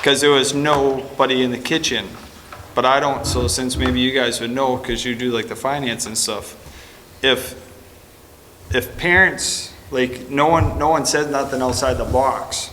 because there was nobody in the kitchen. But I don't, so since maybe you guys would know, because you do the finance and stuff, if parents, no one said nothing outside the box,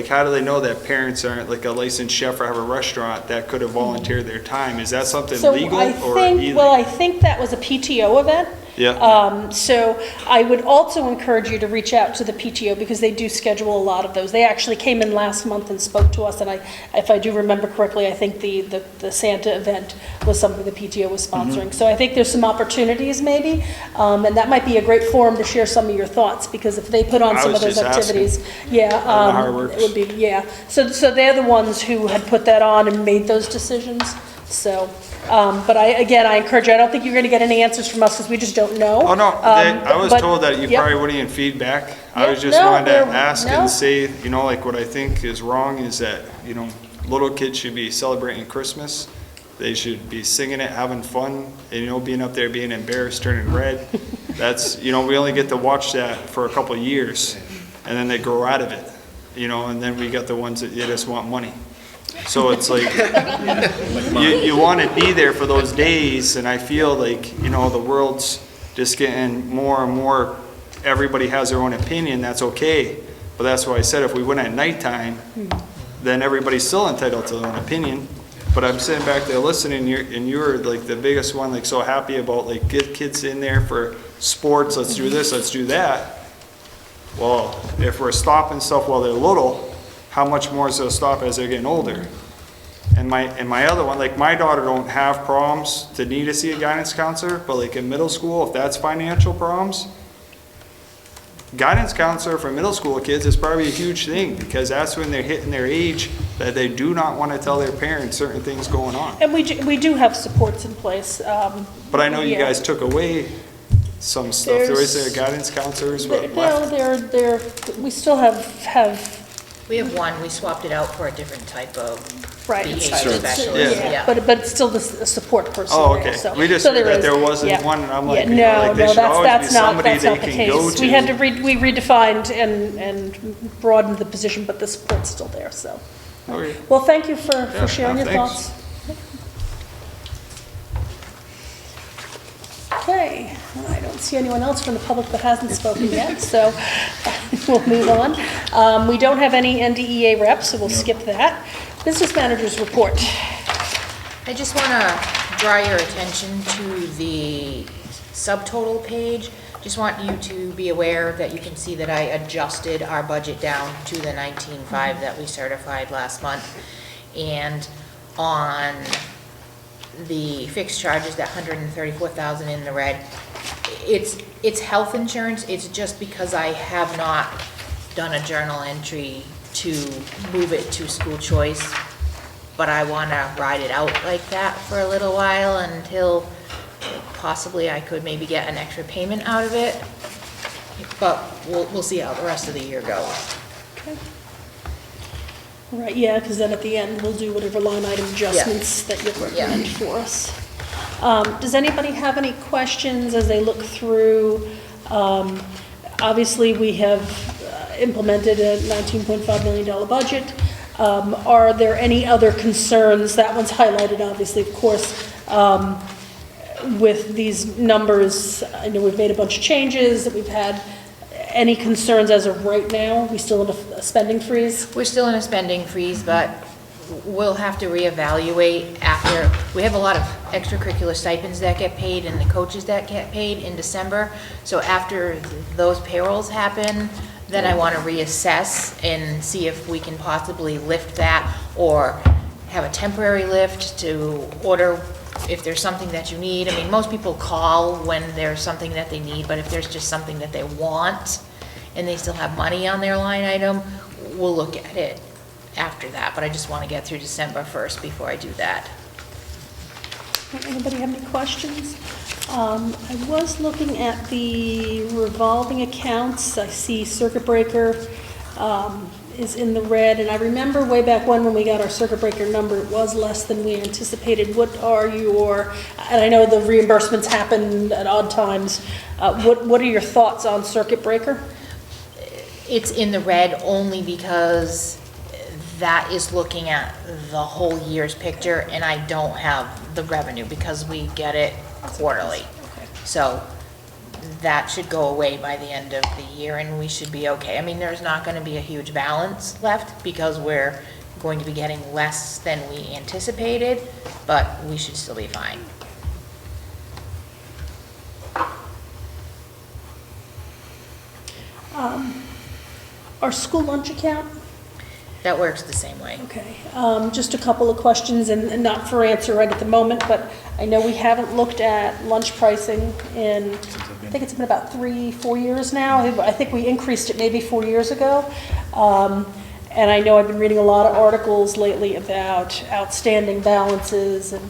how do they know that parents aren't a licensed chef or have a restaurant that could have volunteered their time? Is that something legal or illegal? Well, I think that was a PTO event. Yeah. So I would also encourage you to reach out to the PTO because they do schedule a lot of those. They actually came in last month and spoke to us, and if I do remember correctly, I think the Santa event was something the PTO was sponsoring. So I think there's some opportunities maybe, and that might be a great forum to share some of your thoughts, because if they put on I some of was those just asking. activities, I don't know how it works. it would be, yeah. So they're the ones who had put that on and made those decisions. So, but I encourage you, I don't think you're going to get any answers from us because we just don't know. Oh, no, I was but- told that you yep. probably wouldn't even feedback. I Yeah, was just no, wanted to we're- ask no. and say, what I think is wrong is that, little kids should be celebrating Christmas. They should be singing it, having fun, and, being up there, being embarrassed, turning red. That's, we only get to watch that for a couple of years, and then they grow out of it, and then we got the ones that just want money. So it's you want to be there for those days, and I feel the world's just getting more and more, everybody has their own opinion, that's okay. But that's why I said if we went at nighttime, then everybody's still entitled to their own opinion. But I'm sitting back there listening, and you're the biggest one, so happy about get kids in there for sports, let's do this, let's do that. Well, if we're stopping stuff while they're little, how much more is it to stop as they're getting older? And my other one, my daughter don't have problems to need to see a guidance counselor, but in middle school, if that's financial problems, guidance counselor for middle school kids is probably a huge thing, because that's when they're hitting their age that they do not want to tell their parents certain things going on. And we do have supports in place. But I know you yeah. guys took away some stuff. There was there guidance counselors left. No, we still have, We have one, we swapped it out for a different type of right. behavior it's- specialist, Yeah. yeah. But it's still the support person. Oh, there, okay. so- We just so heard that is, there wasn't yeah. one, and I'm Yeah, like, you know, like, there should always be that's not somebody the they can go case. We had to, to. we redefined and broadened the position, but the support's still there, so. Okay. Well, thank you for Yeah, sharing your thanks. thoughts. Okay, I don't see anyone else from the public that hasn't spoken yet, so we'll move on. We don't have any NDEA reps, so we'll skip that. Business managers report. I just want to draw your attention to the subtotal page. Just want you to be aware that you can see that I adjusted our budget down to the 19.5 that we certified last month. And on the fixed charges, that 134,000 in the red, it's health insurance. It's just because I have not done a journal entry to move it to school choice, but I want to ride it out like that for a little while until possibly I could maybe get an extra payment out of it. But we'll see how the rest of the year goes. Okay. Right, yeah, because then at the end, we'll do whatever line item adjustments that you recommend for us. Does anybody have any questions as they look through? Obviously, we have implemented a $19.5 million budget. Are there any other concerns? That one's highlighted, obviously, of course. With these numbers, I know we've made a bunch of changes, that we've had. Any concerns as of right now? We still in a spending freeze? We're still in a spending freeze, but we'll have to reevaluate after. We have a lot of extracurricular stipends that get paid and the coaches that get paid in December. So after those payrolls happen, then I want to reassess and see if we can possibly lift that or have a temporary lift to order if there's something that you need. I mean, most people call when there's something that they need, but if there's just something that they want and they still have money on their line item, we'll look at it after that. But I just want to get through December 1st before I do that. Anybody have any questions? I was looking at the revolving accounts. I see circuit breaker is in the red, and I remember way back when we got our circuit breaker number, it was less than we anticipated. What are your, and I know the reimbursements happen at odd times, what are your thoughts on circuit breaker? It's in the red only because that is looking at the whole year's picture, and I don't have the revenue because we get it quarterly. So that should go away by the end of the year and we should be okay. I mean, there's not going to be a huge balance left because we're going to be getting less than we anticipated, but we should still be fine. Our school lunch account? That works the same way. Okay, just a couple of questions, and not for answer right at the moment, but I know we haven't looked at lunch pricing in, I think it's been about 3-4 years now. I think we increased it maybe 4 years ago. And I know I've been reading a lot of articles lately about outstanding balances, and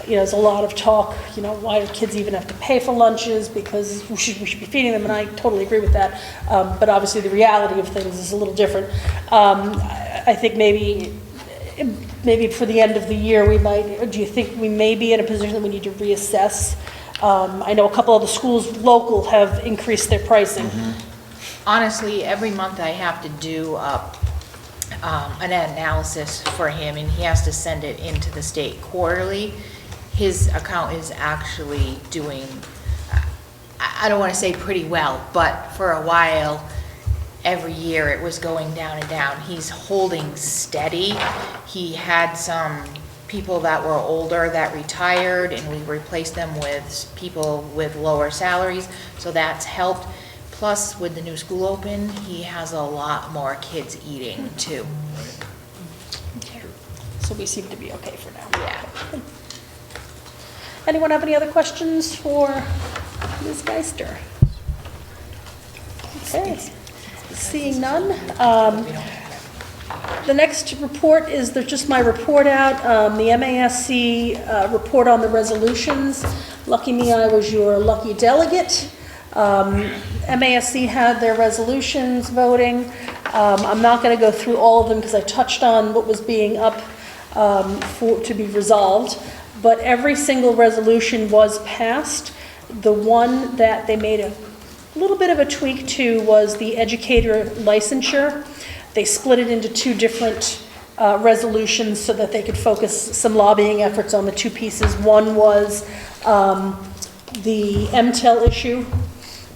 there's a lot of talk, why do kids even have to pay for lunches, because we should be feeding them, and I totally agree with that. But obviously the reality of things is a little different. I think maybe for the end of the year, we might, or do you think we may be in a position that we need to reassess? I know a couple of the schools local have increased their pricing. Honestly, every month I have to do an analysis for him, and he has to send it into the state quarterly. His account is actually doing, I don't want to say pretty well, but for a while, every year it was going down and down. He's holding steady. He had some people that were older that retired, and we replaced them with people with lower salaries, so that's helped. Plus, with the new school open, he has a lot more kids eating too. Okay. So we seem to be okay for now. Yeah. Anyone have any other questions for Ms. Geister? Okay. Seeing none. The next report is, there's just my report out, the MASC report on the resolutions. Lucky me, I was your lucky delegate. MASC had their resolutions voting. I'm not going to go through all of them because I touched on what was being up to be resolved, but every single resolution was passed. The one that they made a little bit of a tweak to was the educator licensure. They split it into two different resolutions so that they could focus some lobbying efforts on the two pieces. One was the MTEL issue,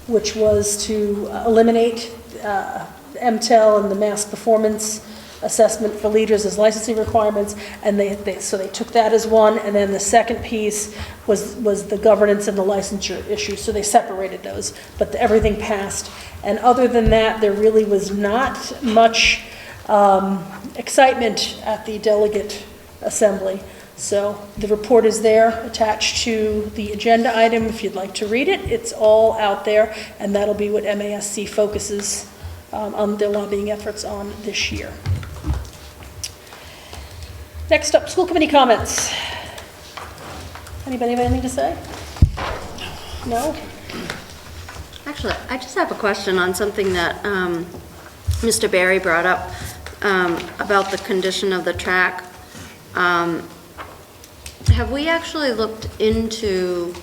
which was to eliminate MTEL and the MASC performance assessment for leaders as licensing requirements, and so they took that as one, and then the second piece was the governance and the licensure issue, so they separated those, but everything passed. And other than that, there really was not much excitement at the delegate assembly. So the report is there attached to the agenda item if you'd like to read it. It's all out there, and that'll be what MASC focuses on their lobbying efforts on this year. Next up, school committee comments. Anybody have anything to say? No? Actually, I just have a question on something that Mr. Barry brought up about the condition of the track. Have we actually looked into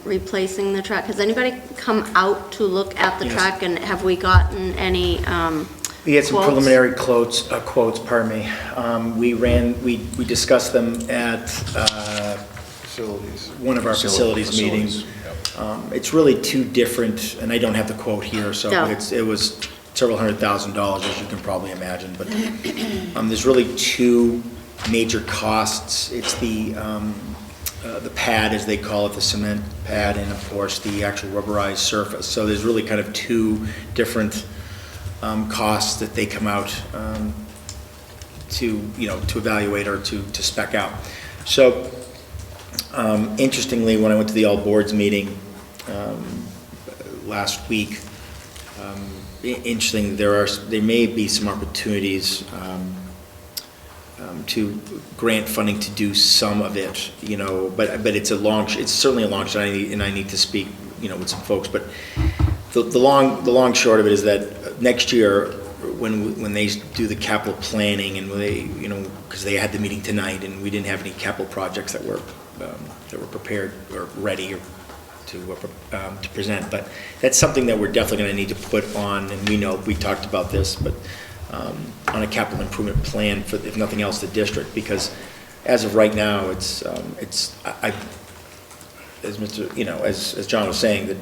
replacing the track? Has anybody come out to look at the track, and have we gotten any We had some quotes? preliminary quotes, pardon me. We discussed them at one of our facilities meetings. It's really two different, and I don't have the quote here, so No. it was several $100,000, as you can probably imagine, but there's really two major costs. It's the pad, as they call it, the cement pad, and of course the actual rubberized surface. So there's really kind of two different costs that they come out to evaluate or to spec out. So interestingly, when I went to the all boards meeting last week, interesting, there may be some opportunities to grant funding to do some of it, but it's certainly a long shot, and I need to speak, with some folks, but the long short of it is that next year, when they do the capital planning, and because they had the meeting tonight, and we didn't have any capital projects that were prepared or ready to present, but that's something that we're definitely going to need to put on, and we talked about this, but on a capital improvement plan for, if nothing else, the district, because as of right now, as John was saying, that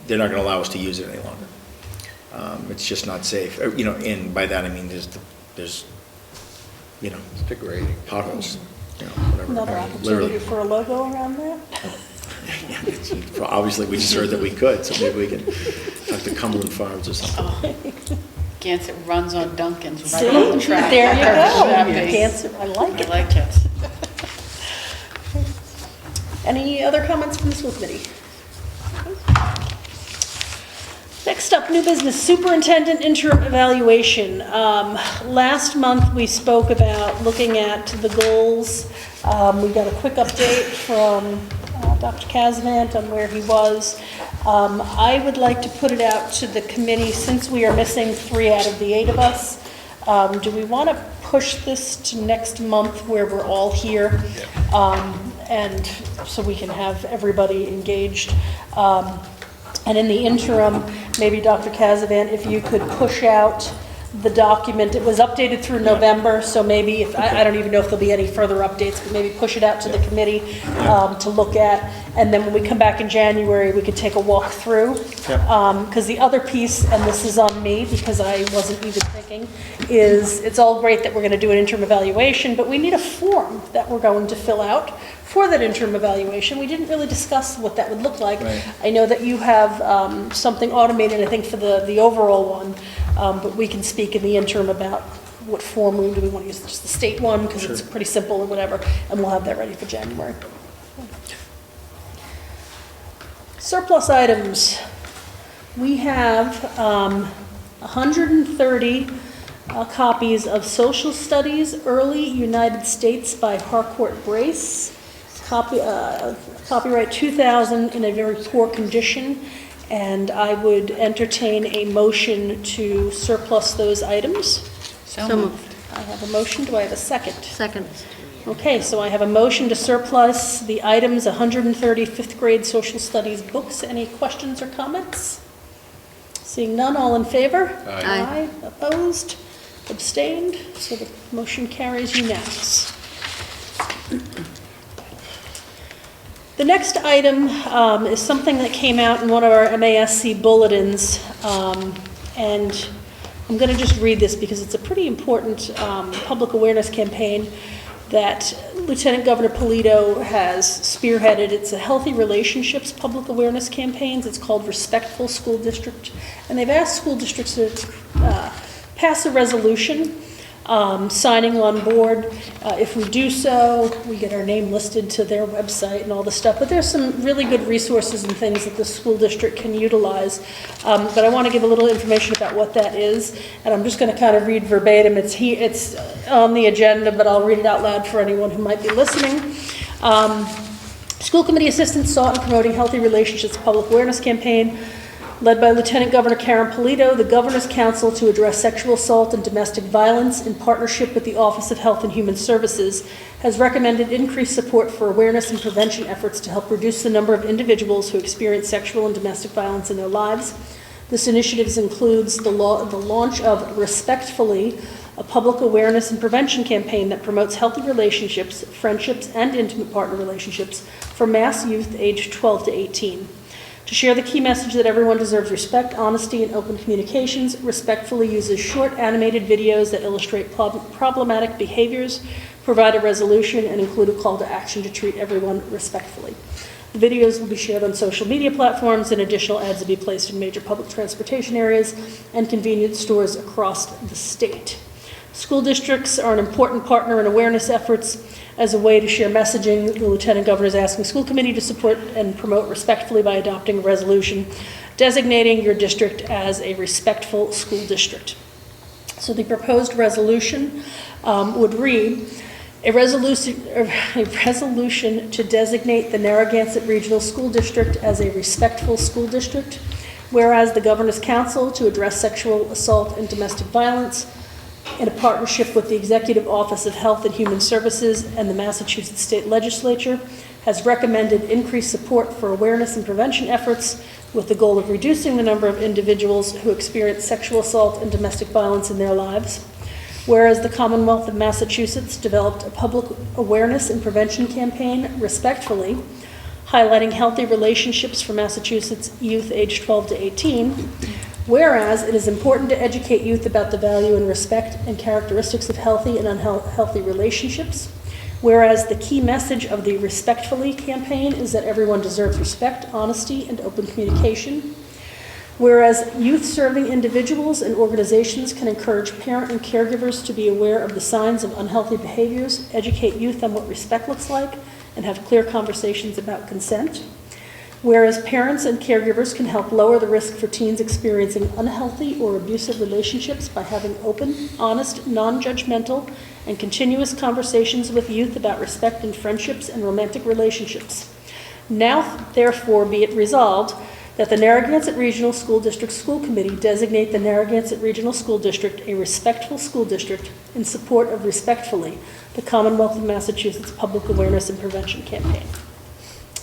they're not going to allow us to use it any longer. It's just not safe. And by that I mean there's degrading potholes. Whatever. Another opportunity for a logo around that? Obviously, we just heard that we could, so maybe we can talk to Cumberland Farms or something. Gansett runs on Duncan's right See? on the track. There you go. Happy. Gansett, I like it. I like it. Any other comments from the school committee? Next up, new business, superintendent interim evaluation. Last month, we spoke about looking at the goals. We got a quick update from Dr. Kazavant on where he was. I would like to put it out to the committee, since we are missing 3 out of the 8 of us. Do we want to push this to next month where we're all here? And so we can have everybody engaged. And in the interim, maybe Dr. Kazavant, if you could push out the document. It was updated through November, so maybe, if I don't even know if there'll be any further updates, but maybe push it out to the committee to look at. And then when we come back in January, we could take a walk through. Because the other piece, and this is on me because I wasn't even thinking, is it's all great that we're going to do an interim evaluation, but we need a form that we're going to fill out for that interim evaluation. We didn't really discuss what that would look like. Right. I know that you have something automated, I think, for the overall one, but we can speak in the interim about what form do we want to use, just the state one, because it's pretty simple or whatever, and we'll have that ready for January. Surplus items. We have 130 copies of Social Studies, Early United States by Harcourt Brace, copyright 2000 in a very poor condition, and I would entertain a motion to surplus those items. So moved. I have a motion. Do I have a second? Second. Okay, so I have a motion to surplus the items, 130 fifth grade social studies books. Any questions or comments? Seeing none, all in favor? Aye. Opposed? Abstained? So the motion carries unanimous. The next item is something that came out in one of our MASC bulletins, and I'm going to just read this because it's a pretty important public awareness campaign that Lieutenant Governor Polito has spearheaded. It's a healthy relationships public awareness campaigns. It's called Respectful School District, and they've asked school districts to pass a resolution signing on board. If we do so, we get our name listed to their website and all the stuff, but there's some really good resources and things that the school district can utilize. But I want to give a little information about what that is, and I'm just going to kind of read verbatim. It's on the agenda, but I'll read it out loud for anyone who might be listening. School committee assistance sought in promoting healthy relationships public awareness campaign led by Lieutenant Governor Karen Polito, the Governor's Council to address sexual assault and domestic violence in partnership with the Office of Health and Human Services, has recommended increased support for awareness and prevention efforts to help reduce the number of individuals who experience sexual and domestic violence in their lives. This initiative includes the launch of Respectfully, a public awareness and prevention campaign that promotes healthy relationships, friendships, and intimate partner relationships for mass youth aged 12 to 18. To share the key message that everyone deserves respect, honesty, and open communications, Respectfully uses short animated videos that illustrate problematic behaviors, provide a resolution, and include a call to action to treat everyone respectfully. The videos will be shared on social media platforms, and additional ads will be placed in major public transportation areas and convenience stores across the state. School districts are an important partner in awareness efforts. As a way to share messaging, the Lieutenant Governor is asking school committee to support and promote Respectfully by adopting a resolution designating your district as a respectful school district. So the proposed resolution would read, a resolution to designate the Narragansett Regional School District as a respectful school district, whereas the Governor's Council to address sexual assault and domestic violence in a partnership with the Executive Office of Health and Human Services and the Massachusetts State Legislature has recommended increased support for awareness and prevention efforts with the goal of reducing the number of individuals who experience sexual assault and domestic violence in their lives. Whereas the Commonwealth of Massachusetts developed a public awareness and prevention campaign, Respectfully, highlighting healthy relationships for Massachusetts youth aged 12 to 18, whereas it is important to educate youth about the value and respect and characteristics of healthy and unhealthy relationships, whereas the key message of the Respectfully campaign is that everyone deserves respect, honesty, and open communication, whereas youth-serving individuals and organizations can encourage parent and caregivers to be aware of the signs of unhealthy behaviors, educate youth on what respect looks like, and have clear conversations about consent, whereas parents and caregivers can help lower the risk for teens experiencing unhealthy or abusive relationships by having open, honest, non-judgmental, and continuous conversations with youth about respect in friendships and romantic relationships. Now, therefore, be it resolved that the Narragansett Regional School District School Committee designate the Narragansett Regional School District a respectful school district in support of Respectfully, the Commonwealth of Massachusetts Public Awareness and Prevention Campaign.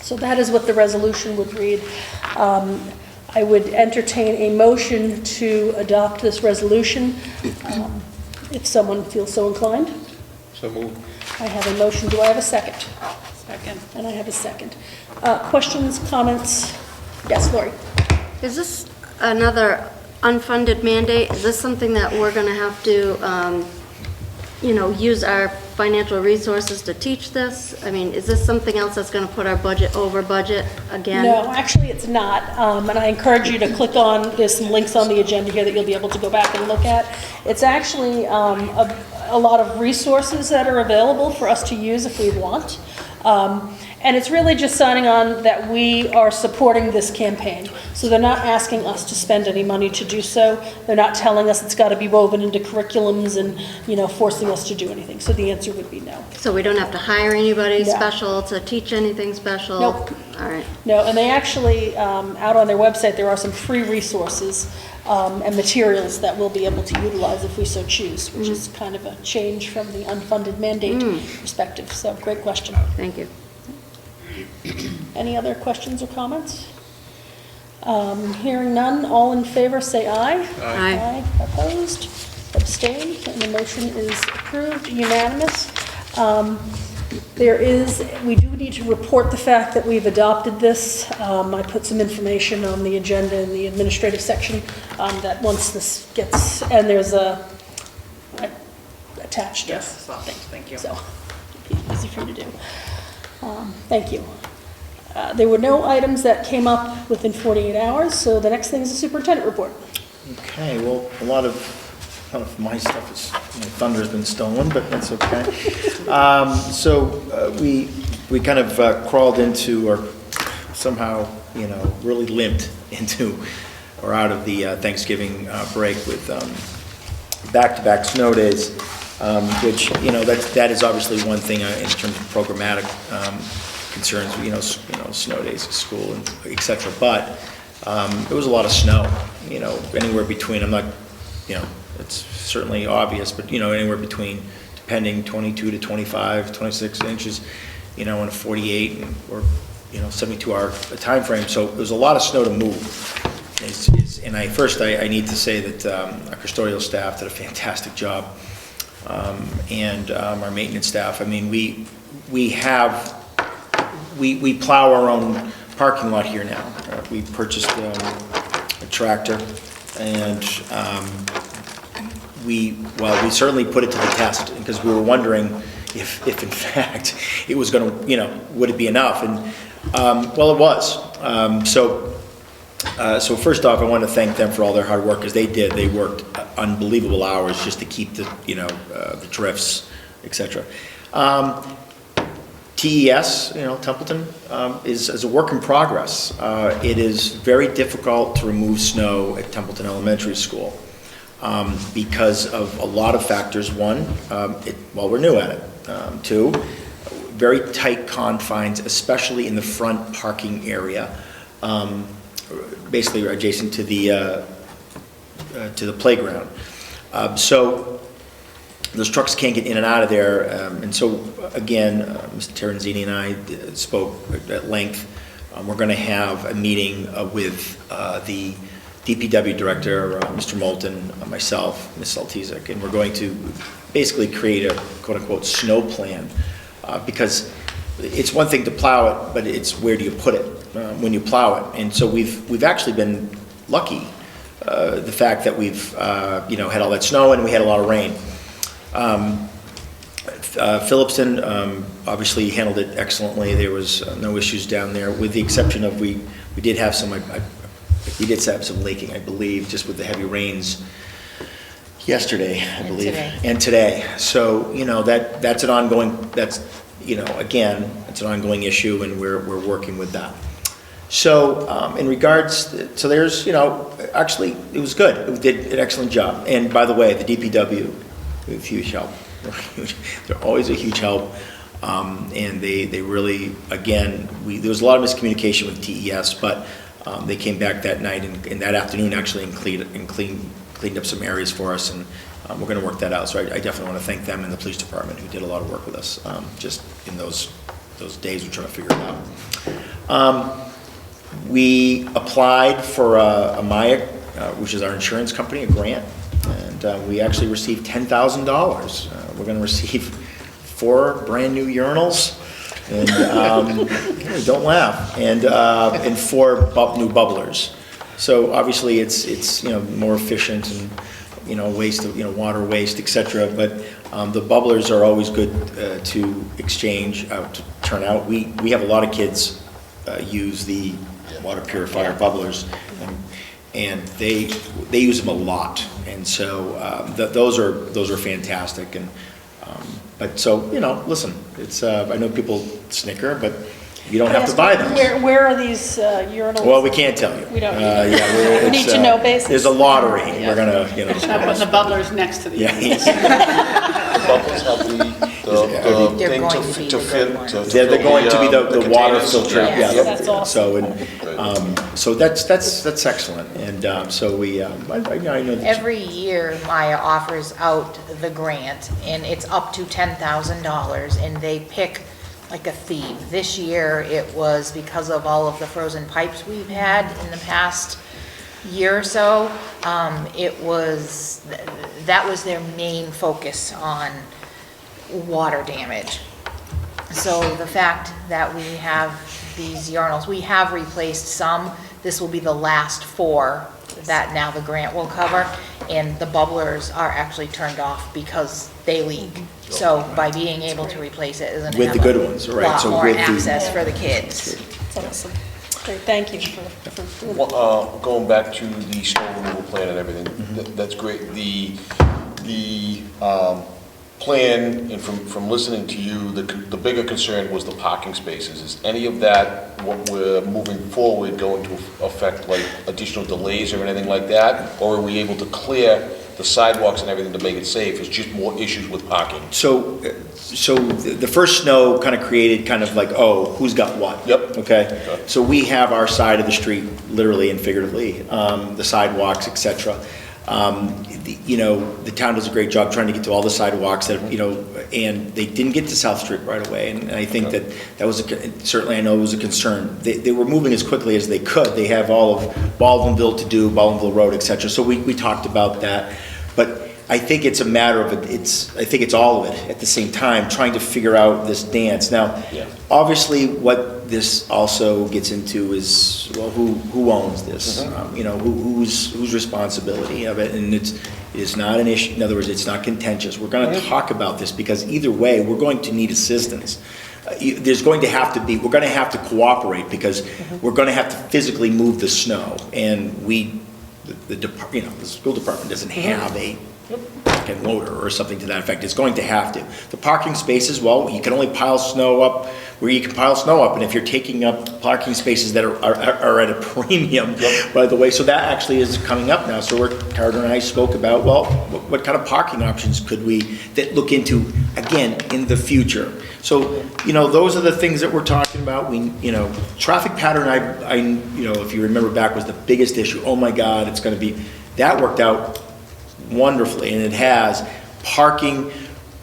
So that is what the resolution would read. I would entertain a motion to adopt this resolution if someone feels so inclined. So moved. I have a motion. Do I have a second? Second. And I have a second. Questions, comments? Yes, Lori. Is this another unfunded mandate? Is this something that we're going to have to, use our financial resources to teach this? I mean, is this something else that's going to put our budget over budget again? No, actually it's not. And I encourage you to click on, there's some links on the agenda here that you'll be able to go back and look at. It's actually a lot of resources that are available for us to use if we want. And it's really just signing on that we are supporting this campaign. So they're not asking us to spend any money to do so. They're not telling us it's got to be woven into curriculums and, forcing us to do anything. So the answer would be no. So we don't have to hire anybody No. special to teach anything special? Nope. All right. No, and they actually, out on their website, there are some free resources and materials that we'll be able to utilize if we so choose, which is kind of a change from the unfunded mandate perspective. So, great question. Thank you. Any other questions or comments? Hearing none, all in favor say aye. Aye. Opposed? Abstained? And the motion is approved, unanimous. We do need to report the fact that we've adopted this. I put some information on the agenda in the administrative section that once this gets, and there's a attached. Yes, thank you. So, it'd be easy for you to do. Thank you. There were no items that came up within 48 hours, so the next thing is the superintendent report. Okay, well, a lot of my stuff is, thunder's been stolen, but that's okay. We kind of crawled into, or somehow, really limped into, or out of the Thanksgiving break with back-to-back snow days, which, that is obviously one thing in terms of programmatic concerns, snow days at school and et cetera. But there was a lot of snow, anywhere between, I'm not, it's certainly obvious, but, anywhere between, depending, 22 to 25, 26 inches, in a 48 or, 72-hour time frame. So there was a lot of snow to move. And I need to say that our custodial staff did a fantastic job, and our maintenance staff. I mean, we plow our own parking lot here now. We purchased a tractor, and we certainly put it to the test, because we were wondering if in fact it was going to, would it be enough? And it was. So first off, I want to thank them for all their hard work, because they did. They worked unbelievable hours just to keep the the drifts, etc. TES, Templeton, is a work in progress. It is very difficult to remove snow at Templeton Elementary School because of a lot of factors. One, we're new at it. Two, very tight confines, especially in the front parking area, basically adjacent to the playground. So those trucks can't get in and out of there, and so again, Mr. Terenzini and I spoke at length. We're going to have a meeting with the DPW director, Mr. Moulton, myself, Ms. Saltizik, and we're going to basically create a quote-unquote snow plan, because it's one thing to plow it, but it's where do you put it when you plow it. And so we've actually been lucky, the fact that we've had all that snow and we had a lot of rain. Phillipston obviously handled it excellently. There was no issues down there, with the exception of we did have some leaking, I believe, just with the heavy rains yesterday, I believe, and today. So that's an ongoing it's an ongoing issue, and we're working with that. So in regards, there's actually it was good. It did an excellent job. And by the way, the DPW, we have huge help. They're always a huge help, and they really, again, there was a lot of miscommunication with TES, but they came back that night and that afternoon actually and cleaned up some areas for us, and we're going to work that out. So I definitely want to thank them and the police department, who did a lot of work with us just in those days we're trying to figure it out. We applied for a MAIA, which is our insurance company, a grant, and we actually received $10,000. We're going to receive 4 brand new urinals, and don't laugh, and 4 new bubblers. So obviously it's more efficient and waste of water waste, etc. But the bubblers are always good to exchange to turn out. We have a lot of kids use the water purifier bubblers, and they use them a lot, and so those are fantastic, and But so, listen, it's, I know people snicker, but you don't have to buy them. Where are these urinals? Well, we can't tell you. We don't. We Need to know basis. There's a lottery. We're gonna, Not putting the bubblers next to the. Bubbles have the They're thing going to be to the fit, good ones. They're going to be the water containers. filter. Yeah. Yeah. That's awesome. So that's excellent. And so we, I know that. Every year, Maya offers out the grant, and it's up to $10,000, and they pick like a theme. This year, it was because of all of the frozen pipes we've had in the past year or so. That was their main focus on water damage. So the fact that we have these urinals, we have replaced some. This will be the last 4 that now the grant will cover, and the bubblers are actually turned off because they leak. So by being able to replace it isn't With the good ones, right, lot so more with the- access for the kids. That's awesome. Great, thank you for doing that. Well, going back to the snow removal plan and everything, that's great. The plan, and from listening to you, the bigger concern was the parking spaces. Is any of that, what we're moving forward, going to affect like additional delays or anything like that? Or are we able to clear the sidewalks and everything to make it safe? It's just more issues with parking? So the first snow kind of created kind of like, oh, who's got what? Yep. Okay? So we have our side of the street, literally and figuratively, the sidewalks, et cetera. The town does a great job trying to get to all the sidewalks that, and they didn't get to South Street right away. And I think that was, certainly I know it was a concern. They were moving as quickly as they could. They have all of Baldwinville to do, Baldwinville Road, et cetera. So we talked about that. But I think it's a matter of, I think it's all of it at the same time, trying to figure out this dance. Now, obviously what this also gets into is, well, who owns this? Whose responsibility of it? And it's not an issue. In other words, it's not contentious. We're going to talk about this because either way, we're going to need assistance. There's going to have to be, we're going to have to cooperate because we're going to have to physically move the snow. And the school department doesn't have a loader or something to that effect. It's going to have to. The parking spaces, well, you can only pile snow up where you can pile snow up, and if you're taking up parking spaces that are at a premium, by the way, so that actually is coming up now. So Carter and I spoke about, well, what kind of parking options could we that look into, again, in the future. So, those are the things that we're talking about. Traffic pattern, if you remember back, was the biggest issue. Oh my God, it's going to be, that worked out wonderfully, and it has. Parking,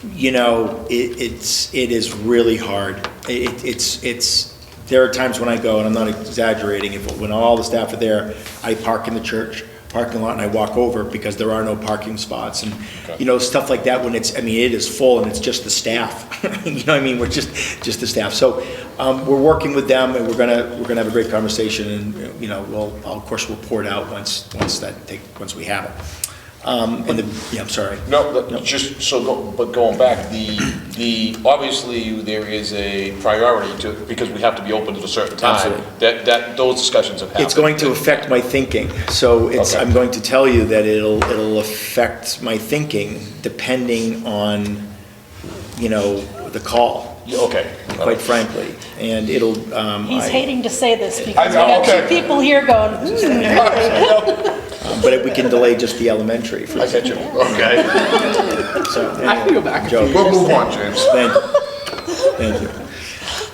it is really hard. There are times when I go, and I'm not exaggerating, when all the staff are there, I park in the church parking lot and I walk over because there are no parking spots, and stuff like that. When it is full and it's just the staff. We're just the staff. So we're working with them, and we're gonna have a great conversation, and I'll of course report out once we have it. I'm sorry. No, just so, but going back, obviously there is a priority because we have to be open at a certain time. Absolutely. That those discussions have happened. It's going to affect my thinking. So I'm going to tell you that it'll affect my thinking depending on, the call. Okay. Quite frankly, and it'll. He's hating to say this because I we know, got two people here going, but we can delay just the elementary. For I get you. Okay. So, I can go back. Joe, We'll move on, James. Thank you.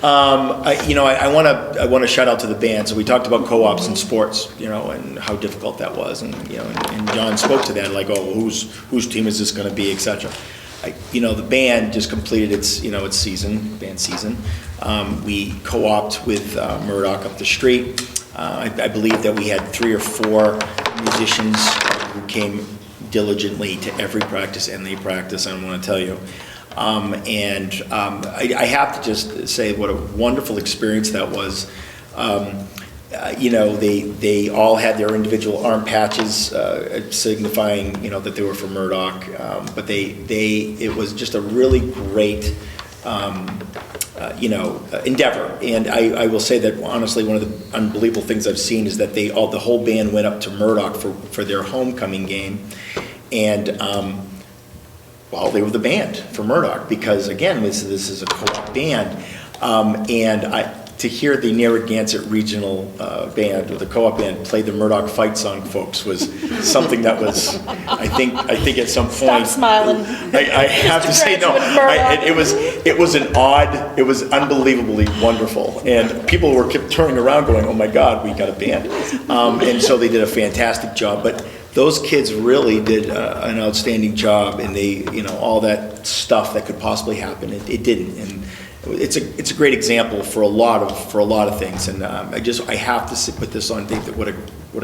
I want to shout out to the band. So we talked about co-ops and sports, and how difficult that was, and and John spoke to that, like, oh, whose team is this going to be, etc. The band just completed its band season. We co-opted with Murdoch up the street. I believe that we had 3 or 4 musicians who came diligently to every practice, and they practice, I want to tell you. I have to just say what a wonderful experience that was. They all had their individual arm patches signifying, that they were from Murdoch. But it was just a really great, endeavor. And I will say that honestly, one of the unbelievable things I've seen is that the whole band went up to Murdoch for their homecoming game, and well, they were the band for Murdoch, because again, this is a co-op band. To hear the Narragansett Regional Band, or the co-op band, play the Murdoch fight song, folks, was something that was, I think at some point. Stop smiling. I have to say, no, it was unbelievably wonderful. And people kept turning around going, oh my God, we got a band. And so they did a fantastic job. But those kids really did an outstanding job, and they, all that stuff that could possibly happen, it didn't. And it's a great example for a lot of things, and I have to put this on. I think that what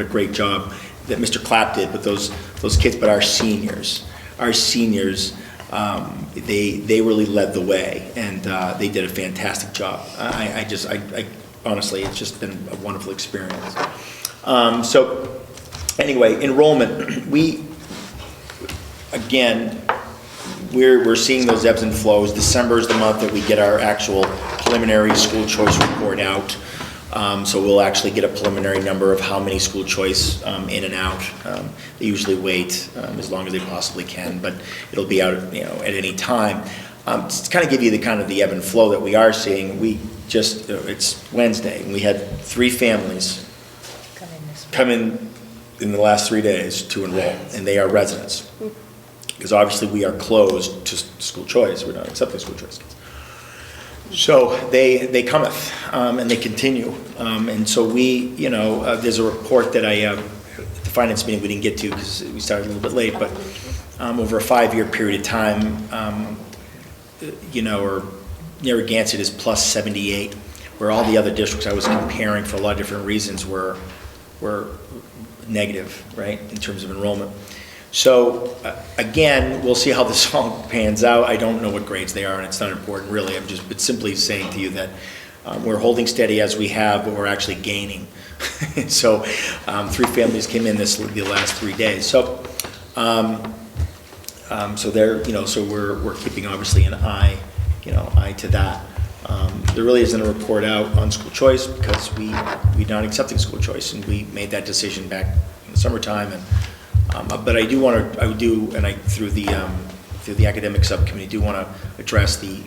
a great job that Mr. Clapp did with those kids, but our seniors, they really led the way, and they did a fantastic job. I honestly, it's just been a wonderful experience. So anyway, enrollment, we're seeing those ebbs and flows. December is the month that we get our actual preliminary school choice report out. So we'll actually get a preliminary number of how many school choice in and out. They usually wait as long as they possibly can, but it'll be out at any time. To kind of give you the ebb and flow that we are seeing, it's Wednesday, and we had 3 families come in the last 3 days to enroll, and they are residents. Because obviously we are closed to school choice. We're not accepting school choice kids. So they cometh, and they continue. And so there's a report that the finance meeting we didn't get to because we started a little bit late, but over a 5-year period of time, or Narragansett is plus 78, where all the other districts I was comparing for a lot of different reasons were negative, right, in terms of enrollment. So again, we'll see how this all pans out. I don't know what grades they are, and it's not important really. It's simply saying to you that we're holding steady as we have, but we're actually gaining. So 3 families came in the last 3 days. So so they're so we're keeping obviously an eye to that. There really isn't a report out on school choice because we're not accepting school choice, and we made that decision back in the summertime. And but I do want to, through the academic subcommittee, do want to address the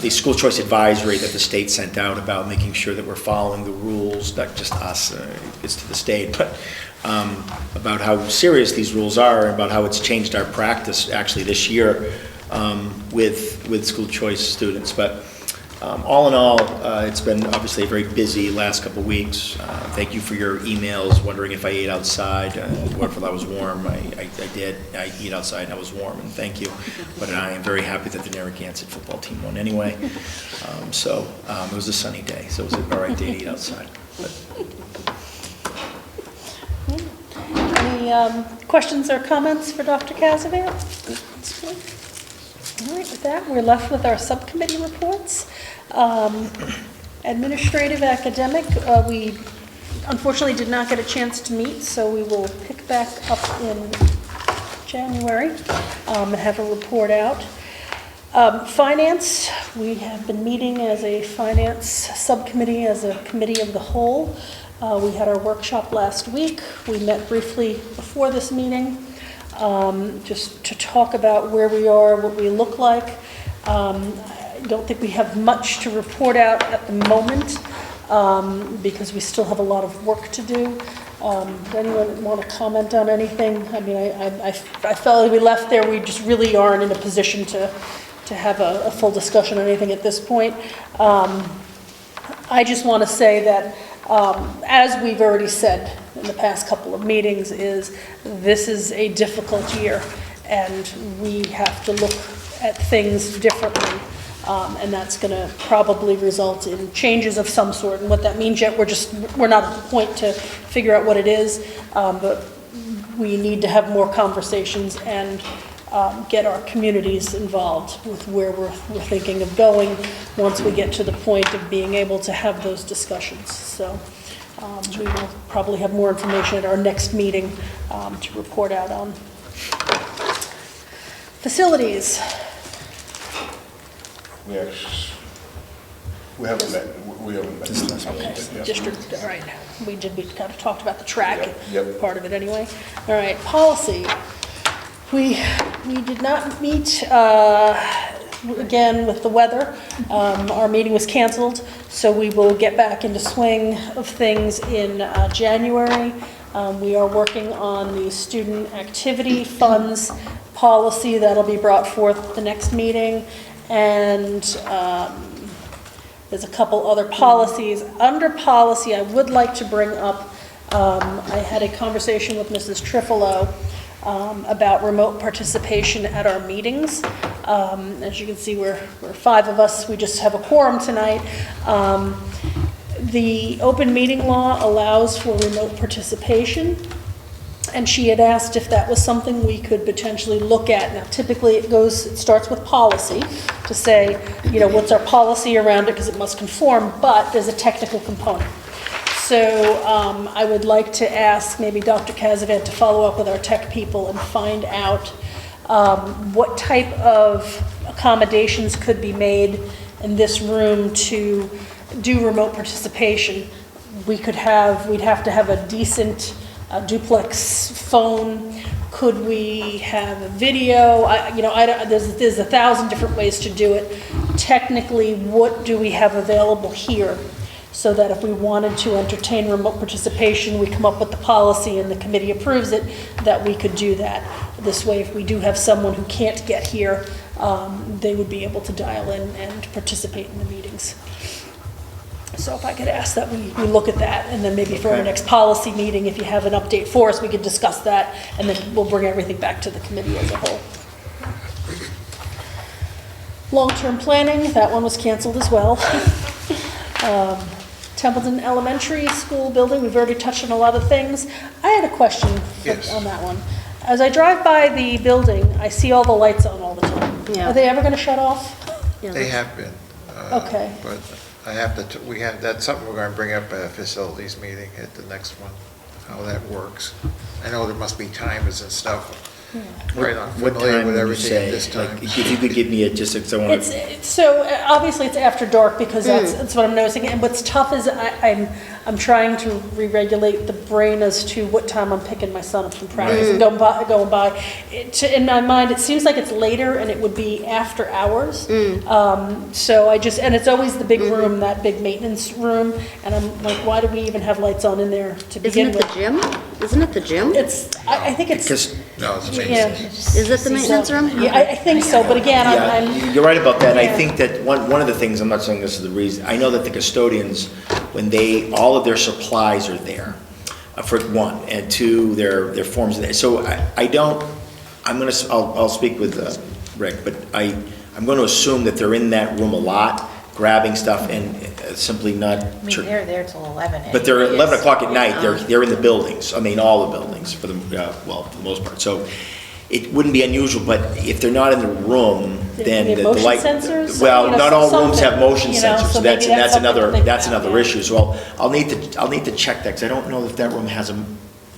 school choice advisory that the state sent out about making sure that we're following the rules, not just us, it's to the state, but about how serious these rules are, and about how it's changed our practice actually this year with school choice students. But all in all, it's been obviously a very busy last couple of weeks. Thank you for your emails wondering if I ate outside, what if I was warm. I did. I eat outside and I was warm, and thank you. But I am very happy that the Narragansett football team won anyway. So it was a sunny day, so it was an all right day to eat outside. Any questions or comments for Dr. Casadale? All right, with that, we're left with our subcommittee reports. Administrative, academic, we unfortunately did not get a chance to meet, so we will pick back up in January and have a report out. Finance, we have been meeting as a finance subcommittee, as a committee of the whole. We had our workshop last week. We met briefly before this meeting. Just to talk about where we are, what we look like. I don't think we have much to report out at the moment because we still have a lot of work to do. Does anyone want to comment on anything? I mean, I felt like we left there, we just really aren't in a position to have a full discussion on anything at this point. I just want to say that as we've already said in the past couple of meetings, this is a difficult year, and we have to look at things differently, and that's going to probably result in changes of some sort. And what that means yet, we're not at the point to figure out what it is, but we need to have more conversations and get our communities involved with where we're thinking of going once we get to the point of being able to have those discussions. So we will probably have more information at our next meeting to report out on. Facilities. We haven't met. Okay. District, all right. We kind of talked about the track, Yep. part of it anyway. All right, policy. We did not meet, again, with the weather. Our meeting was canceled, so we will get back into swing of things in January. We are working on the student activity funds policy that'll be brought forth at the next meeting. And there's a couple other policies. Under policy, I would like to bring up, I had a conversation with Mrs. Trifolo about remote participation at our meetings. As you can see, we're 5 of us. We just have a quorum tonight. The open meeting law allows for remote participation, and she had asked if that was something we could potentially look at. Now, typically it starts with policy to say, you know, what's our policy around it, because it must conform, but there's a technical component. So I would like to ask maybe Dr. Cazavan to follow up with our tech people and find out what type of accommodations could be made in this room to do remote participation. We'd have to have a decent duplex phone. Could we have a video? There's 1,000 different ways to do it. Technically, what do we have available here? So that if we wanted to entertain remote participation, we come up with the policy and the committee approves it, that we could do that. This way, if we do have someone who can't get here, they would be able to dial in and participate in the meetings. So if I could ask that we look at that, and then maybe for our next policy meeting, if you have an update for us, we could discuss that, and then we'll bring everything back to the committee as a whole. Long-term planning, that one was canceled as well. Templeton Elementary School building, we've already touched on a lot of things. I had a question on that one. As I drive by the building, I see all the lights on all the time. Yeah. Are they ever going to shut off? Yeah, They have been. Okay. But I have to, that's something we're going to bring up at a facilities meeting at the next one, how that works. I know there must be timers and stuff. Yeah. Right, I'm What familiar time with would you everything say? at this time. Like, if you could give me just so I want to. So obviously it's after dark, because that's what I'm noticing. And what's tough is I'm trying to re-regulate the brain as to what time I'm picking my son up from practice and going by. In my mind, it seems like it's later and it would be after hours. So and it's always the big room, that big maintenance room. And I'm like, why do we even have lights on in there to begin with? Isn't it the gym? I think it's. No, it's Yeah. Is it the maintenance room? Yeah, I think so, but again, Yeah, you're right about that. Yeah. I think that one of the things, I'm not saying this is the reason, I know that the custodians, when all of their supplies are there, for one, and two, their forms are there. So I'll speak with Rick, but I'm going to assume that they're in that room a lot, grabbing stuff and simply not. I mean, they're there till 11. But they're at 11 o'clock at night, Yeah. they're in the buildings, I mean, all the buildings, for the most part. So it wouldn't be unusual, but if they're not in the room, then Maybe the light. motion sensors? Well, not all rooms have something, motion you know, sensors, so so maybe that's something to think another about, issue. So I'll need to check that, because I don't know if that room has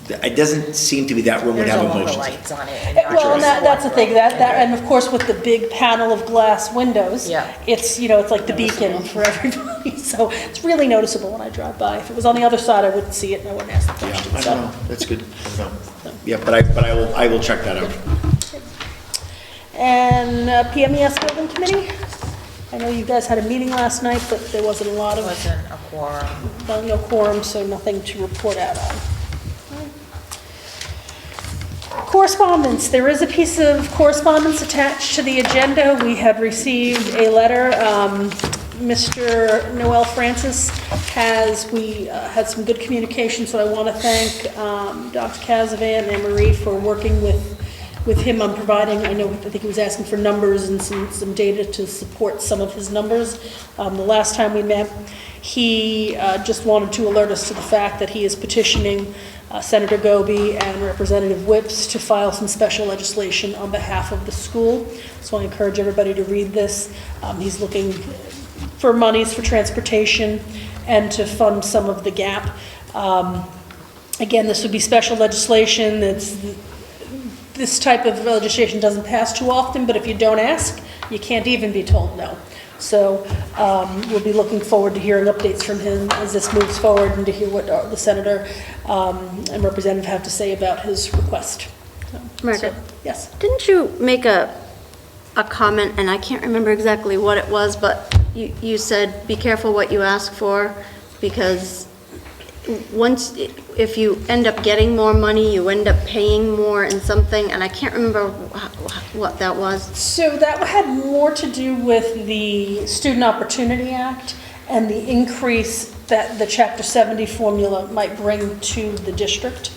it doesn't seem to be that room would There's have a a lot of motion. lights on it. Well, and that's the thing, and of course with the big panel of glass windows, Yeah. it's like the beacon for everybody, so it's really noticeable when I drive by. If it was on the other side, I wouldn't see it and I wouldn't ask the Yeah, question. I so. don't know, that's good. I don't know. Yeah, but I will check that out. And PMES Building Committee, I know you guys had a meeting last night, but there wasn't a lot It of, wasn't a quorum. no quorum, so nothing to report out on. Correspondence, there is a piece of correspondence attached to the agenda. We had received a letter. Mr. Noel Francis we had some good communication, so I want to thank Dr. Cazavan and Marie for working with him on providing, I think he was asking for numbers and some data to support some of his numbers. The last time we met, he just wanted to alert us to the fact that he is petitioning Senator Goby and Representative Whips to file some special legislation on behalf of the school. So I encourage everybody to read this. He's looking for monies for transportation and to fund some of the gap. Again, this would be special legislation. This type of legislation doesn't pass too often, but if you don't ask, you can't even be told no. So we'll be looking forward to hearing updates from him as this moves forward and to hear what the senator and representative have to say about his request. Margaret, Yes. didn't you make a comment, and I can't remember exactly what it was, but you said, be careful what you ask for, because if you end up getting more money, you end up paying more in something, and I can't remember what that was. So that had more to do with the Student Opportunity Act and the increase that the Chapter 70 formula might bring to the district.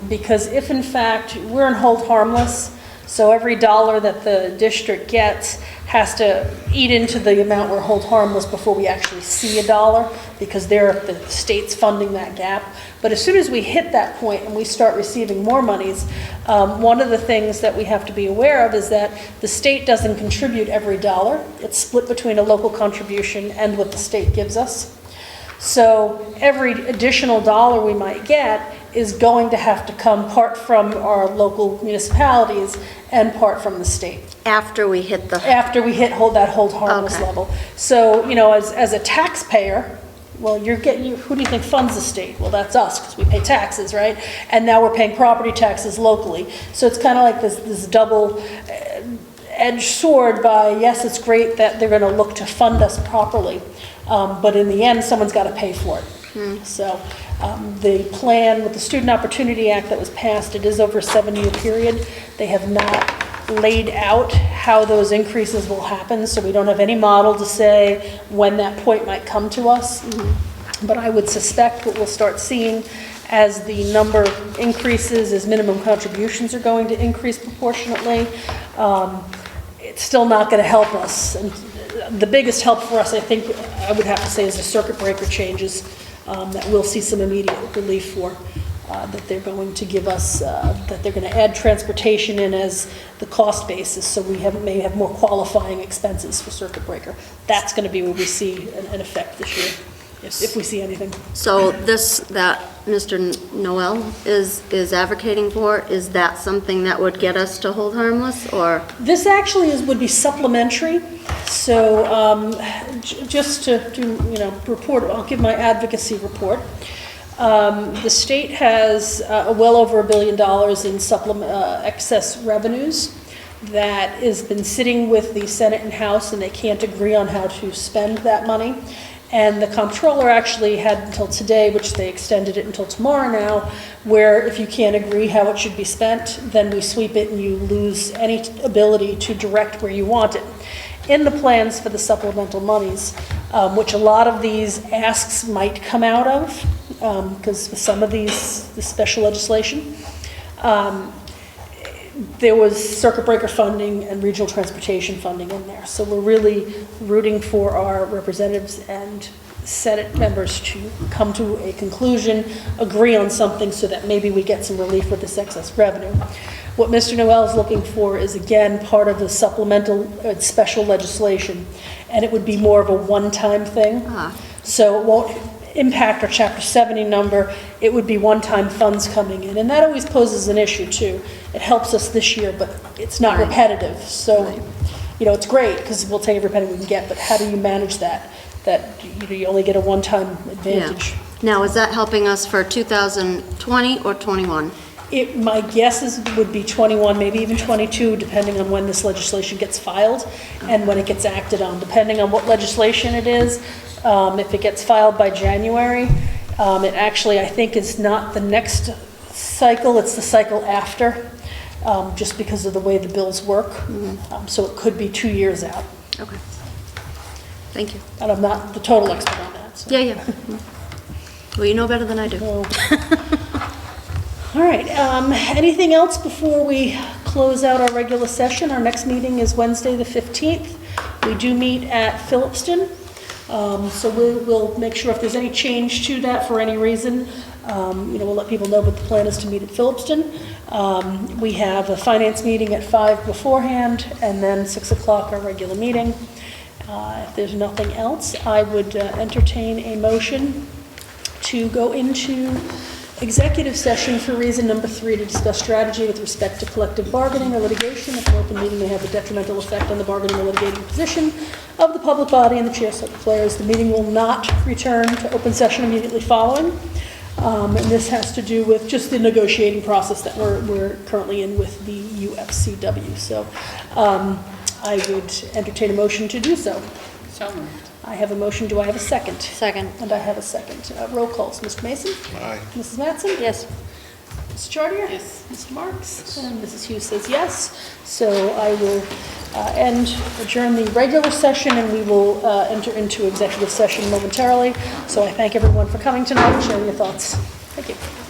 Because if in fact, we're in hold harmless, so every dollar that the district gets has to eat into the amount we're hold harmless before we actually see a dollar, because the state's funding that gap. But as soon as we hit that point and we start receiving more monies, one of the things that we have to be aware of is that the state doesn't contribute every dollar. It's split between a local contribution and what the state gives us. So every additional dollar we might get is going to have to come part from our local municipalities and part from the state. After we hit that hold harmless level. So, as a taxpayer, well, who do you think funds the state? Well, that's us, because we pay taxes, right? And now we're paying property taxes locally. So it's kind of like this double-edged sword by, yes, it's great that they're going to look to fund us properly, but in the end, someone's got to pay for it. So the plan with the Student Opportunity Act that was passed, it is over a 7-year period. They have not laid out how those increases will happen, so we don't have any model to say when that point might come to us. But I would suspect what we'll start seeing as the number increases, as minimum contributions are going to increase proportionately. It's still not going to help us. And the biggest help for us, I think, I would have to say, is the circuit breaker changes that we'll see some immediate relief for. That they're going to give us, that they're going to add transportation in as the cost basis, so we may have more qualifying expenses for circuit breaker. That's going to be where we see an effect this year, if we see anything. So that Mr. Noel is advocating for, is that something that would get us to hold harmless, or? This actually would be supplementary. So just to report, I'll give my advocacy report. The state has well over $1 billion in excess revenues that has been sitting with the Senate and House, and they can't agree on how to spend that money. And the comptroller actually had until today, which they extended it until tomorrow now, where if you can't agree how it should be spent, then we sweep it and you lose any ability to direct where you want it. In the plans for the supplemental monies, which a lot of these asks might come out of, because with some of the special legislation, there was circuit breaker funding and regional transportation funding in there. So we're really rooting for our representatives and Senate members to come to a conclusion, agree on something so that maybe we get some relief with this excess revenue. What Mr. Noel is looking for is, again, part of the supplemental special legislation, and it would be more of a one-time thing. So it won't impact our Chapter 70 number. It would be one-time funds coming in, and that always poses an issue too. It helps us this year, but it's not repetitive. So, it's great because we'll take every penny we can get, but how do you manage that? That you only get a one-time advantage. Yeah. Now, is that helping us for 2020 or 21? My guess is it would be 21, maybe even 22, depending on when this legislation gets filed and when it gets acted on, depending on what legislation it is. If it gets filed by January, it actually, I think, is not the next cycle, it's the cycle after, just because of the way the bills work. So it could be 2 years out. Okay. Thank you. And I'm not the total expert on that. So. Yeah. Well, you know better than I do. All right, anything else before we close out our regular session? Our next meeting is Wednesday the 15th. We do meet at Phillipston, so we'll make sure if there's any change to that for any reason, we'll let people know, but the plan is to meet at Phillipston. We have a finance meeting at 5 beforehand, and then 6 o'clock our regular meeting. If there's nothing else, I would entertain a motion to go into executive session for reason number 3 to discuss strategy with respect to collective bargaining or litigation. If an open meeting may have a detrimental effect on the bargaining or litigating position of the public body and the chair so declares. The meeting will not return to open session immediately following. And this has to do with just the negotiating process that we're currently in with the UFCW. So I would entertain a motion to do so. So moved. I have a motion. Do I have a second? Second. And I have a second. Roll calls. Mr. Mason? Aye. Mrs. Mattson? Yes. Mrs. Chartier? Yes. Mr. Marks? And Mrs. Hughes says yes. So I will adjourn the regular session, and we will enter into executive session momentarily. So I thank everyone for coming tonight and sharing your thoughts. Thank you.